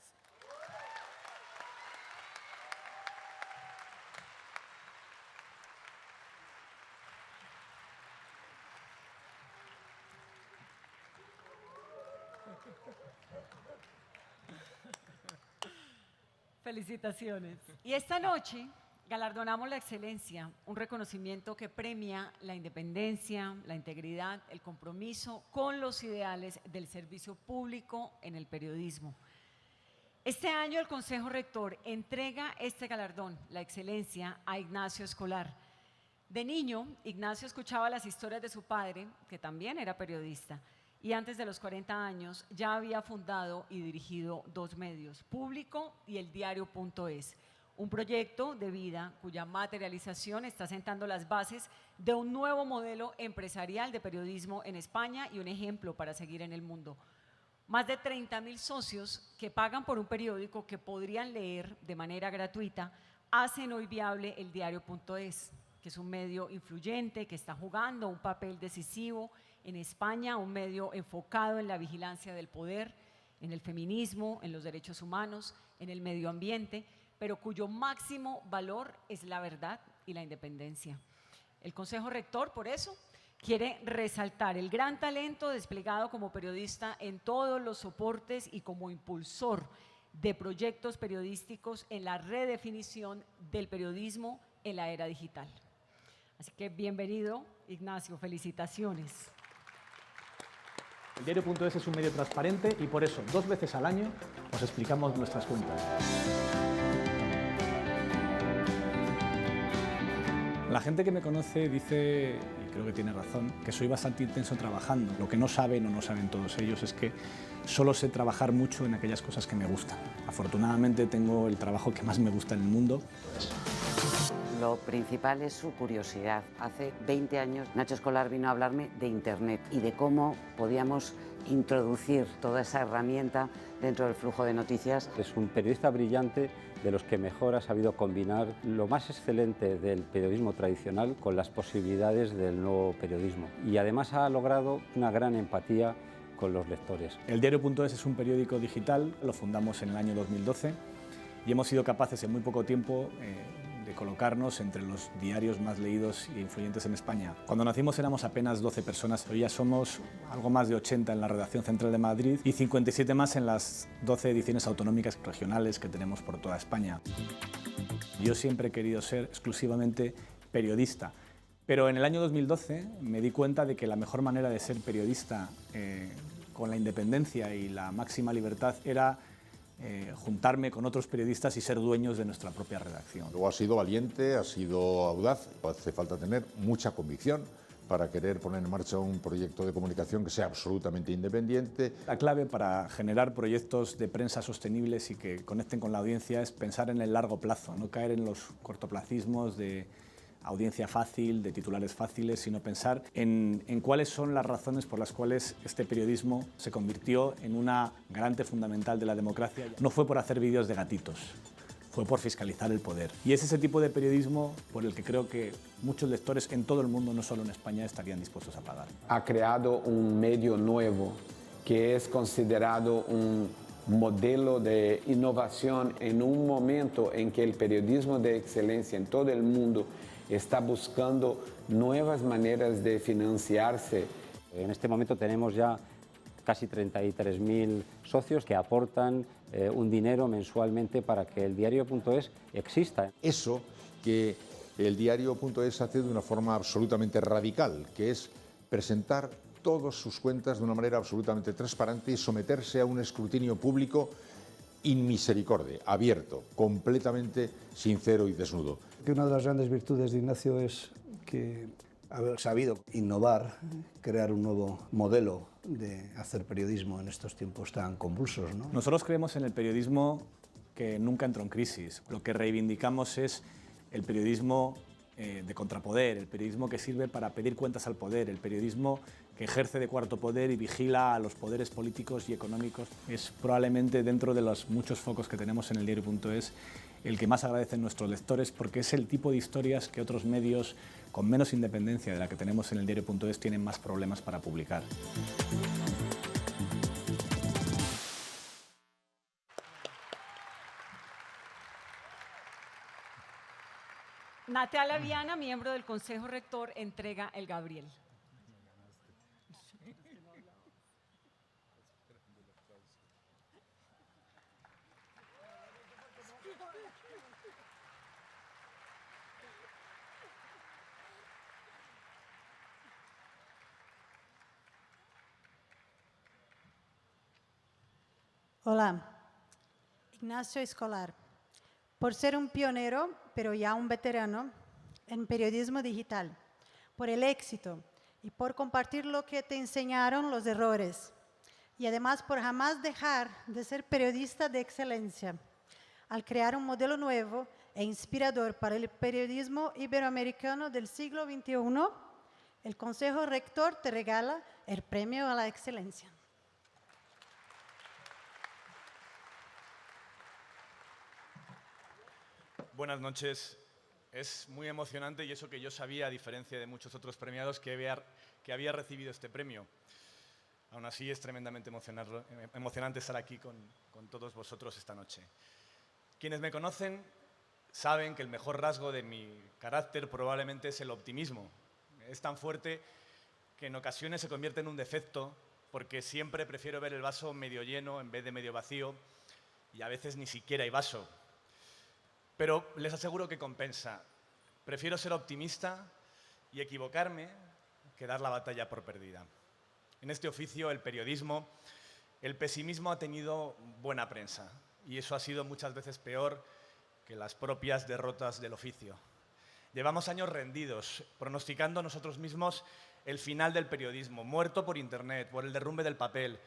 Felicitaciones. Y esta noche galardonamos la excelencia, un reconocimiento que premia la independencia, la integridad, el compromiso con los ideales del servicio público en el periodismo. Este año el Consejo Rector entrega este galardón, la excelencia, a Ignacio Escolar. De niño, Ignacio escuchaba las historias de su padre, que también era periodista, y antes de los 40 años ya había fundado y dirigido dos medios, Público y El Diario.es, un proyecto de vida cuya materialización está sentando las bases de un nuevo modelo empresarial de periodismo en España y un ejemplo para seguir en el mundo. Más de 30.000 socios que pagan por un periódico que podrían leer de manera gratuita hacen hoy viable El Diario.es, que es un medio influyente que está jugando un papel decisivo en España, un medio enfocado en la vigilancia del poder, en el feminismo, en los derechos humanos, en el medio ambiente, pero cuyo máximo valor es la verdad y la independencia. El Consejo Rector, por eso, quiere resaltar el gran talento desplegado como periodista en todos los soportes y como impulsor de proyectos periodísticos en la redefinición del periodismo en la era digital. Así que bienvenido, Ignacio, felicitaciones. El Diario.es es un medio transparente y por eso 2 veces al año os explicamos nuestras cuentas. La gente que me conoce dice, y creo que tiene razón, que soy bastante intenso trabajando. Lo que no saben o no saben todos ellos es que solo sé trabajar mucho en aquellas cosas que me gustan. Afortunadamente tengo el trabajo que más me gusta en el mundo. Lo principal es su curiosidad. Hace 20 años Nacho Escolar vino a hablarme de Internet y de cómo podíamos introducir toda esa herramienta dentro del flujo de noticias. Es un periodista brillante, de los que mejor ha sabido combinar lo más excelente del periodismo tradicional con las posibilidades del nuevo periodismo. Y además ha logrado una gran empatía con los lectores. El Diario.es es un periódico digital, lo fundamos en el año 2012 y hemos sido capaces en muy poco tiempo de colocarnos entre los diarios más leídos e influyentes en España. Cuando nacimos éramos apenas 12 personas, hoy ya somos algo más de 80 en la redacción central de Madrid y 57 más en las 12 ediciones autonómicas y regionales que tenemos por toda España. Yo siempre he querido ser exclusivamente periodista, pero en el año 2012 me di cuenta de que la mejor manera de ser periodista con la independencia y la máxima libertad era juntarme con otros periodistas y ser dueños de nuestra propia redacción. Luego ha sido valiente, ha sido audaz, hace falta tener mucha convicción para querer poner en marcha un proyecto de comunicación que sea absolutamente independiente. La clave para generar proyectos de prensa sostenibles y que conecten con la audiencia es pensar en el largo plazo, no caer en los cortoplacismos de audiencia fácil, de titulares fáciles, sino pensar en cuáles son las razones por las cuales este periodismo se convirtió en una garante fundamental de la democracia. No fue por hacer vídeos de gatitos, fue por fiscalizar el poder. Y es ese tipo de periodismo por el que creo que muchos lectores en todo el mundo, no solo en España, estarían dispuestos a pagar. Ha creado un medio nuevo que es considerado un modelo de innovación en un momento en que el periodismo de excelencia en todo el mundo está buscando nuevas maneras de financiarse. En este momento tenemos ya casi 33.000 socios que aportan un dinero mensualmente para que el diario.es exista. Eso que el diario.es hace de una forma absolutamente radical, que es presentar todas sus cuentas de una manera absolutamente transparente y someterse a un escrutinio público in misericordia, abierto, completamente sincero y desnudo. Que una de las grandes virtudes de Ignacio es que ha sabido innovar, crear un nuevo modelo de hacer periodismo en estos tiempos tan convulsos, ¿no? Nosotros creemos en el periodismo que nunca entró en crisis. Lo que reivindicamos es el periodismo de contrapoder, el periodismo que sirve para pedir cuentas al poder, el periodismo que ejerce de cuarto poder y vigila a los poderes políticos y económicos. Es probablemente, dentro de los muchos focos que tenemos en el diario.es, el que más agradecen nuestros lectores, porque es el tipo de historias que otros medios con menos independencia de la que tenemos en el diario.es tienen más problemas para publicar. Natalia Viana, miembro del Consejo Rector, entrega el Gabriel. Hola, Ignacio Escolar. Por ser un pionero, pero ya un veterano en periodismo digital, por el éxito y por compartir lo que te enseñaron los errores, y además por jamás dejar de ser periodista de excelencia, al crear un modelo nuevo e inspirador para el periodismo iberoamericano del siglo XXI, el Consejo Rector te regala el Premio a la Excelencia. Buenas noches. Es muy emocionante y eso que yo sabía, a diferencia de muchos otros premiados, que había recibido este premio. Aún así es tremendamente emocionante estar aquí con todos vosotros esta noche. Quienes me conocen saben que el mejor rasgo de mi carácter probablemente es el optimismo. Es tan fuerte que en ocasiones se convierte en un defecto porque siempre prefiero ver el vaso medio lleno en vez de medio vacío y a veces ni siquiera hay vaso. Pero les aseguro que compensa. Prefiero ser optimista y equivocarme que dar la batalla por perdida. En este oficio, el periodismo, el pesimismo ha tenido buena prensa y eso ha sido muchas veces peor que las propias derrotas del oficio. Llevamos años rendidos, pronosticando nosotros mismos el final del periodismo, muerto por Internet, por el derrumbe del papel,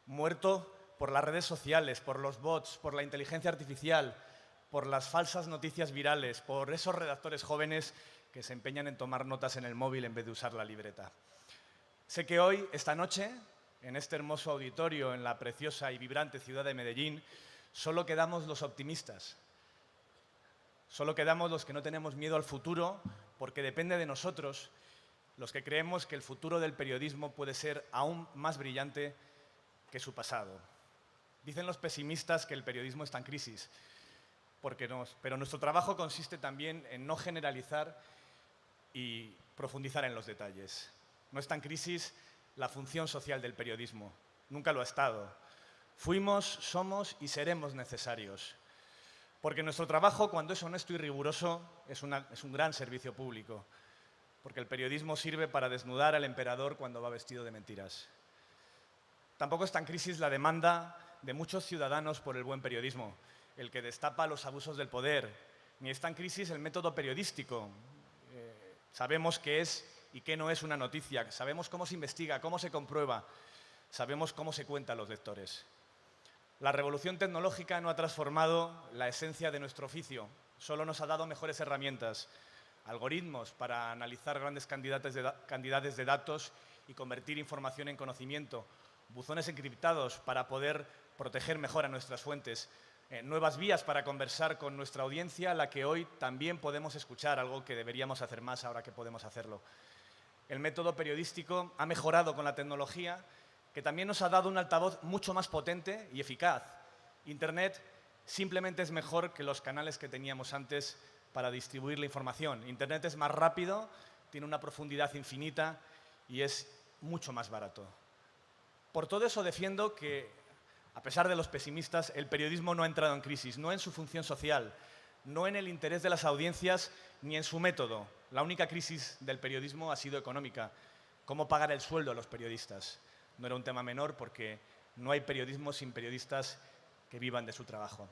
muerto por las redes sociales, por los bots, por la inteligencia artificial, por las falsas noticias virales, por esos redactores jóvenes que se empeñan en tomar notas en el móvil en vez de usar la libreta. Sé que hoy, esta noche, en este hermoso auditorio, en la preciosa y vibrante ciudad de Medellín, solo quedamos los optimistas. Solo quedamos los que no tenemos miedo al futuro, porque depende de nosotros, los que creemos que el futuro del periodismo puede ser aún más brillante que su pasado. Dicen los pesimistas que el periodismo está en crisis, pero nuestro trabajo consiste también en no generalizar y profundizar en los detalles. No está en crisis la función social del periodismo, nunca lo ha estado. Fuimos, somos y seremos necesarios. Porque nuestro trabajo, cuando es honesto y riguroso, es un gran servicio público. Porque el periodismo sirve para desnudar al emperador cuando va vestido de mentiras. Tampoco está en crisis la demanda de muchos ciudadanos por el buen periodismo, el que destapa los abusos del poder, ni está en crisis el método periodístico. Sabemos qué es y qué no es una noticia, sabemos cómo se investiga, cómo se comprueba, sabemos cómo se cuenta a los lectores. La revolución tecnológica no ha transformado la esencia de nuestro oficio, solo nos ha dado mejores herramientas, algoritmos para analizar grandes cantidades de datos y convertir información en conocimiento, buzones encriptados para poder proteger mejor a nuestras fuentes, nuevas vías para conversar con nuestra audiencia, a la que hoy también podemos escuchar, algo que deberíamos hacer más ahora que podemos hacerlo. El método periodístico ha mejorado con la tecnología, que también nos ha dado un altavoz mucho más potente y eficaz, Internet simplemente es mejor que los canales que teníamos antes para distribuir la información. Internet es más rápido, tiene una profundidad infinita y es mucho más barato. Por todo eso defiendo que, a pesar de los pesimistas, el periodismo no ha entrado en crisis, no en su función social, no en el interés de las audiencias ni en su método. La única crisis del periodismo ha sido económica. ¿Cómo pagar el sueldo a los periodistas? No era un tema menor porque no hay periodismo sin periodistas que vivan de su trabajo.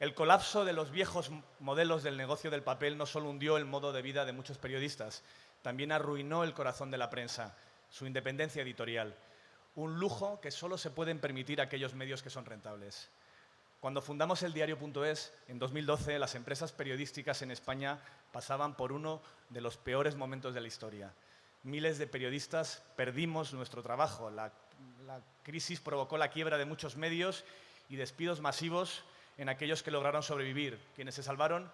El colapso de los viejos modelos del negocio del papel no solo hundió el modo de vida de muchos periodistas, también arruinó el corazón de la prensa, su independencia editorial. Un lujo que solo se pueden permitir aquellos medios que son rentables. Cuando fundamos el diario.es, en 2012, las empresas periodísticas en España pasaban por uno de los peores momentos de la historia. Miles de periodistas perdimos nuestro trabajo. La crisis provocó la quiebra de muchos medios y despidos masivos en aquellos que lograron sobrevivir. Quienes se salvaron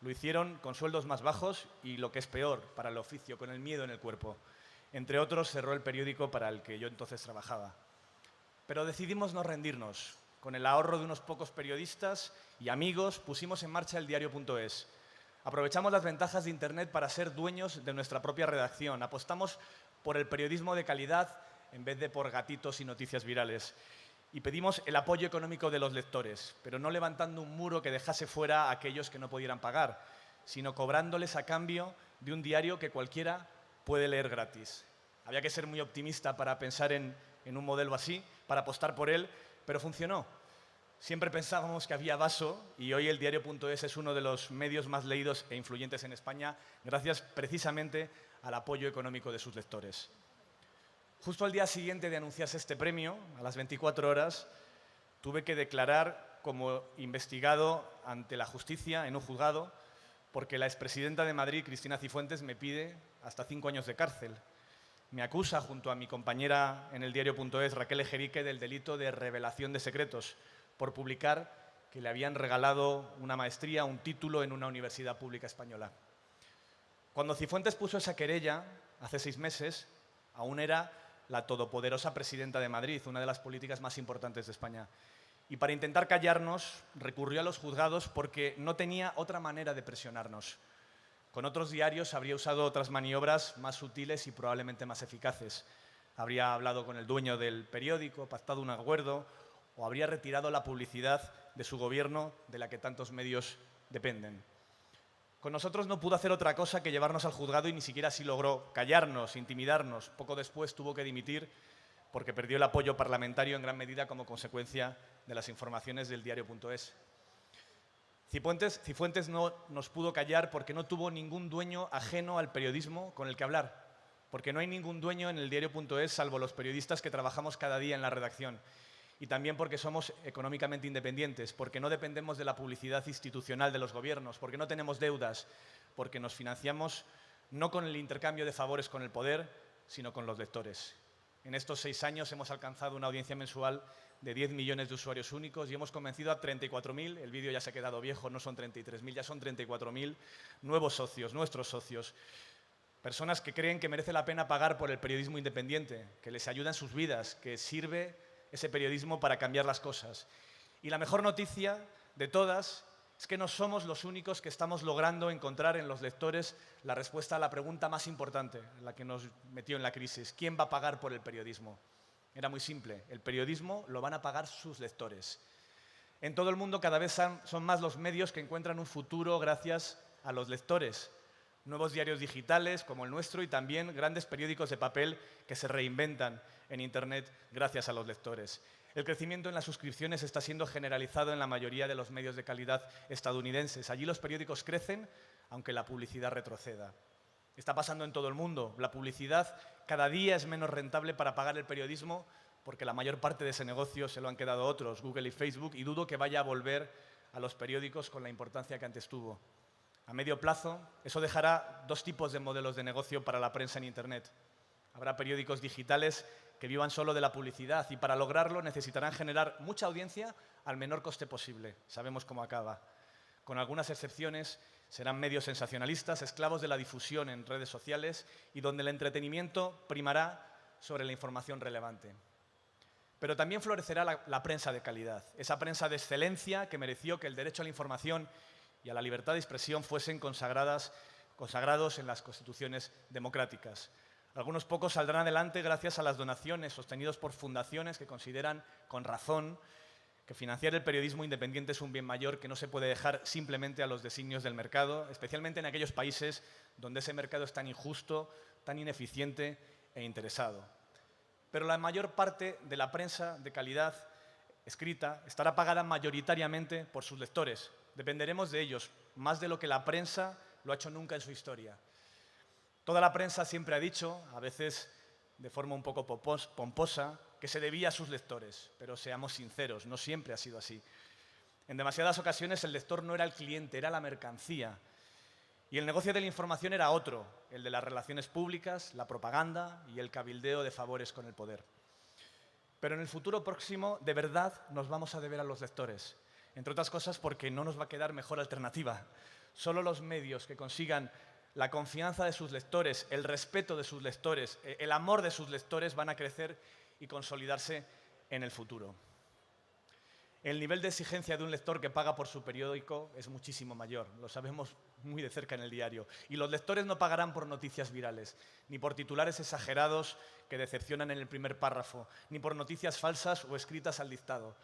lo hicieron con sueldos más bajos y, lo que es peor, para el oficio, con el miedo en el cuerpo. Entre otros, cerró el periódico para el que yo entonces trabajaba. Pero decidimos no rendirnos. Con el ahorro de unos pocos periodistas y amigos, pusimos en marcha el diario.es. Aprovechamos las ventajas de Internet para ser dueños de nuestra propia redacción. Apostamos por el periodismo de calidad en vez de por gatitos y noticias virales. Y pedimos el apoyo económico de los lectores, pero no levantando un muro que dejase fuera a aquellos que no pudieran pagar, sino cobrándoles a cambio de un diario que cualquiera puede leer gratis. Había que ser muy optimista para pensar en un modelo así, para apostar por él, pero funcionó. Siempre pensábamos que había vaso y hoy el diario.es es uno de los medios más leídos e influyentes en España, gracias precisamente al apoyo económico de sus lectores. Justo al día siguiente de anunciarse este premio, a las 24 horas, tuve que declarar como investigado ante la justicia en un juzgado porque la expresidenta de Madrid, Cristina Cifuentes, me pide hasta 5 años de cárcel. Me acusa, junto a mi compañera en el diario.es, Raquel Ejerique, del delito de revelación de secretos por publicar que le habían regalado una maestría, un título en una universidad pública española. Cuando Cifuentes puso esa querella, hace 6 meses, aún era la todopoderosa presidenta de Madrid, una de las políticas más importantes de España. Y para intentar callarnos, recurrió a los juzgados porque no tenía otra manera de presionarnos. Con otros diarios habría usado otras maniobras más sutiles y probablemente más eficaces. Habría hablado con el dueño del periódico, pactado un acuerdo, o habría retirado la publicidad de su gobierno, de la que tantos medios dependen. Con nosotros no pudo hacer otra cosa que llevarnos al juzgado y ni siquiera así logró callarnos, intimidarnos. Poco después tuvo que dimitir porque perdió el apoyo parlamentario en gran medida como consecuencia de las informaciones del diario.es. Cifuentes no nos pudo callar porque no tuvo ningún dueño ajeno al periodismo con el que hablar, porque no hay ningún dueño en el diario.es salvo los periodistas que trabajamos cada día en la redacción. Y también porque somos económicamente independientes, porque no dependemos de la publicidad institucional de los gobiernos, porque no tenemos deudas, porque nos financiamos no con el intercambio de favores con el poder, sino con los lectores. En estos 6 años hemos alcanzado una audiencia mensual de 10 millones de usuarios únicos y hemos convencido a 34.000, el vídeo ya se ha quedado viejo, no son 33.000, ya son 34.000 nuevos socios, nuestros socios. Personas que creen que merece la pena pagar por el periodismo independiente, que les ayuda en sus vidas, que sirve ese periodismo para cambiar las cosas. Y la mejor noticia de todas es que no somos los únicos que estamos logrando encontrar en los lectores la respuesta a la pregunta más importante, la que nos metió en la crisis. ¿Quién va a pagar por el periodismo? Era muy simple. El periodismo lo van a pagar sus lectores. En todo el mundo cada vez son más los medios que encuentran un futuro gracias a los lectores. Nuevos diarios digitales como el nuestro y también grandes periódicos de papel que se reinventan en Internet gracias a los lectores. El crecimiento en las suscripciones está siendo generalizado en la mayoría de los medios de calidad estadounidenses. Allí los periódicos crecen, aunque la publicidad retroceda. Está pasando en todo el mundo. La publicidad cada día es menos rentable para pagar el periodismo porque la mayor parte de ese negocio se lo han quedado otros, Google y Facebook, y dudo que vaya a volver a los periódicos con la importancia que antes tuvo. A medio plazo, eso dejará 2 tipos de modelos de negocio para la prensa en Internet. Habrá periódicos digitales que vivan solo de la publicidad y para lograrlo necesitarán generar mucha audiencia al menor coste posible. Sabemos cómo acaba. Con algunas excepciones, serán medios sensacionalistas, esclavos de la difusión en redes sociales y donde el entretenimiento primará sobre la información relevante. pero también florecerá la prensa de calidad, esa prensa de excelencia que mereció que el derecho a la información y a la libertad de expresión fuesen consagrados en las constituciones democráticas. Algunos pocos saldrán adelante gracias a las donaciones sostenidos por fundaciones que consideran, con razón, que financiar el periodismo independiente es un bien mayor que no se puede dejar simplemente a los designios del mercado, especialmente en aquellos países donde ese mercado es tan injusto, tan ineficiente e interesado. Pero la mayor parte de la prensa de calidad escrita estará pagada mayoritariamente por sus lectores. Dependeremos de ellos, más de lo que la prensa lo ha hecho nunca en su historia. Toda la prensa siempre ha dicho, a veces de forma un poco pomposa, que se debía a sus lectores, pero seamos sinceros, no siempre ha sido así. En demasiadas ocasiones el lector no era el cliente, era la mercancía. Y el negocio de la información era otro, el de las relaciones públicas, la propaganda y el cabildeo de favores con el poder. Pero en el futuro próximo, de verdad, nos vamos a deber a los lectores. Entre otras cosas porque no nos va a quedar mejor alternativa. Solo los medios que consigan la confianza de sus lectores, el respeto de sus lectores, el amor de sus lectores van a crecer y consolidarse en el futuro. El nivel de exigencia de un lector que paga por su periódico es muchísimo mayor, lo sabemos muy de cerca en el diario. Y los lectores no pagarán por noticias virales, ni por titulares exagerados que decepcionan en el primer párrafo, ni por noticias falsas o escritas al dictado.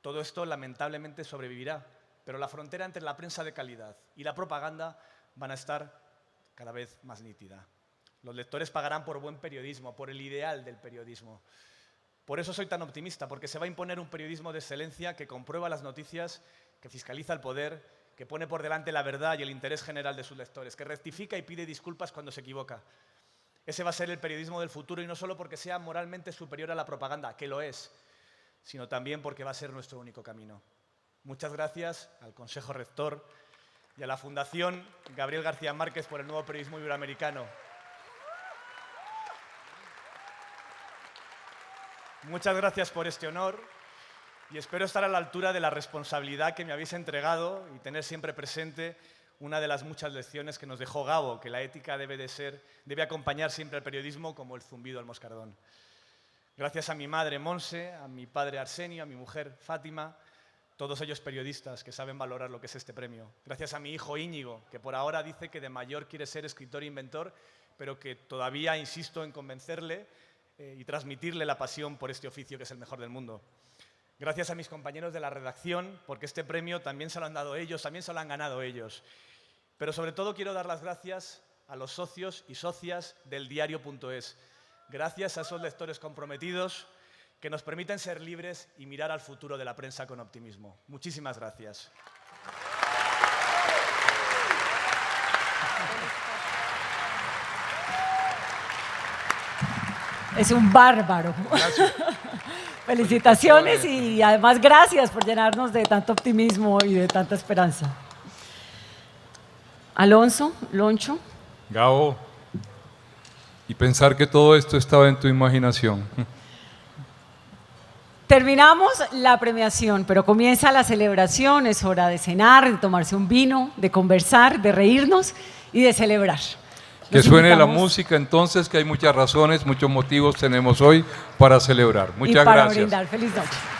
Todo esto lamentablemente sobrevivirá, pero la frontera entre la prensa de calidad y la propaganda van a estar cada vez más nítida. Los lectores pagarán por buen periodismo, por el ideal del periodismo. Por eso soy tan optimista, porque se va a imponer un periodismo de excelencia que comprueba las noticias, que fiscaliza el poder, que pone por delante la verdad y el interés general de sus lectores, que rectifica y pide disculpas cuando se equivoca. Ese va a ser el periodismo del futuro, y no solo porque sea moralmente superior a la propaganda, que lo es, sino también porque va a ser nuestro único camino. Muchas gracias al Consejo Rector y a la Fundación Gabriel García Márquez por el nuevo periodismo iberoamericano. Muchas gracias por este honor y espero estar a la altura de la responsabilidad que me habéis entregado y tener siempre presente una de las muchas lecciones que nos dejó Gabo, que la ética debe acompañar siempre al periodismo como el zumbido al moscardón. Gracias a mi madre Monse, a mi padre Arsenio, a mi mujer Fátima, todos ellos periodistas que saben valorar lo que es este premio. Gracias a mi hijo Íñigo, que por ahora dice que de mayor quiere ser escritor e inventor, pero que todavía insisto en convencerle y transmitirle la pasión por este oficio que es el mejor del mundo. Gracias a mis compañeros de la redacción, porque este premio también se lo han dado ellos, también se lo han ganado ellos. Pero sobre todo quiero dar las gracias a los socios y socias del diario.es. Gracias a esos lectores comprometidos que nos permiten ser libres y mirar al futuro de la prensa con optimismo. Muchísimas gracias. Es un bárbaro. Felicitaciones y además gracias por llenarnos de tanto optimismo y de tanta esperanza. Alonso, Loncho. Gabo, y pensar que todo esto estaba en tu imaginación. Terminamos la premiación, pero comienza la celebración. Es hora de cenar, de tomarse un vino, de conversar, de reírnos y de celebrar. Que suene la música entonces, que hay muchas razones, muchos motivos tenemos hoy para celebrar. Muchas gracias. Y para brindar. Feliz noche.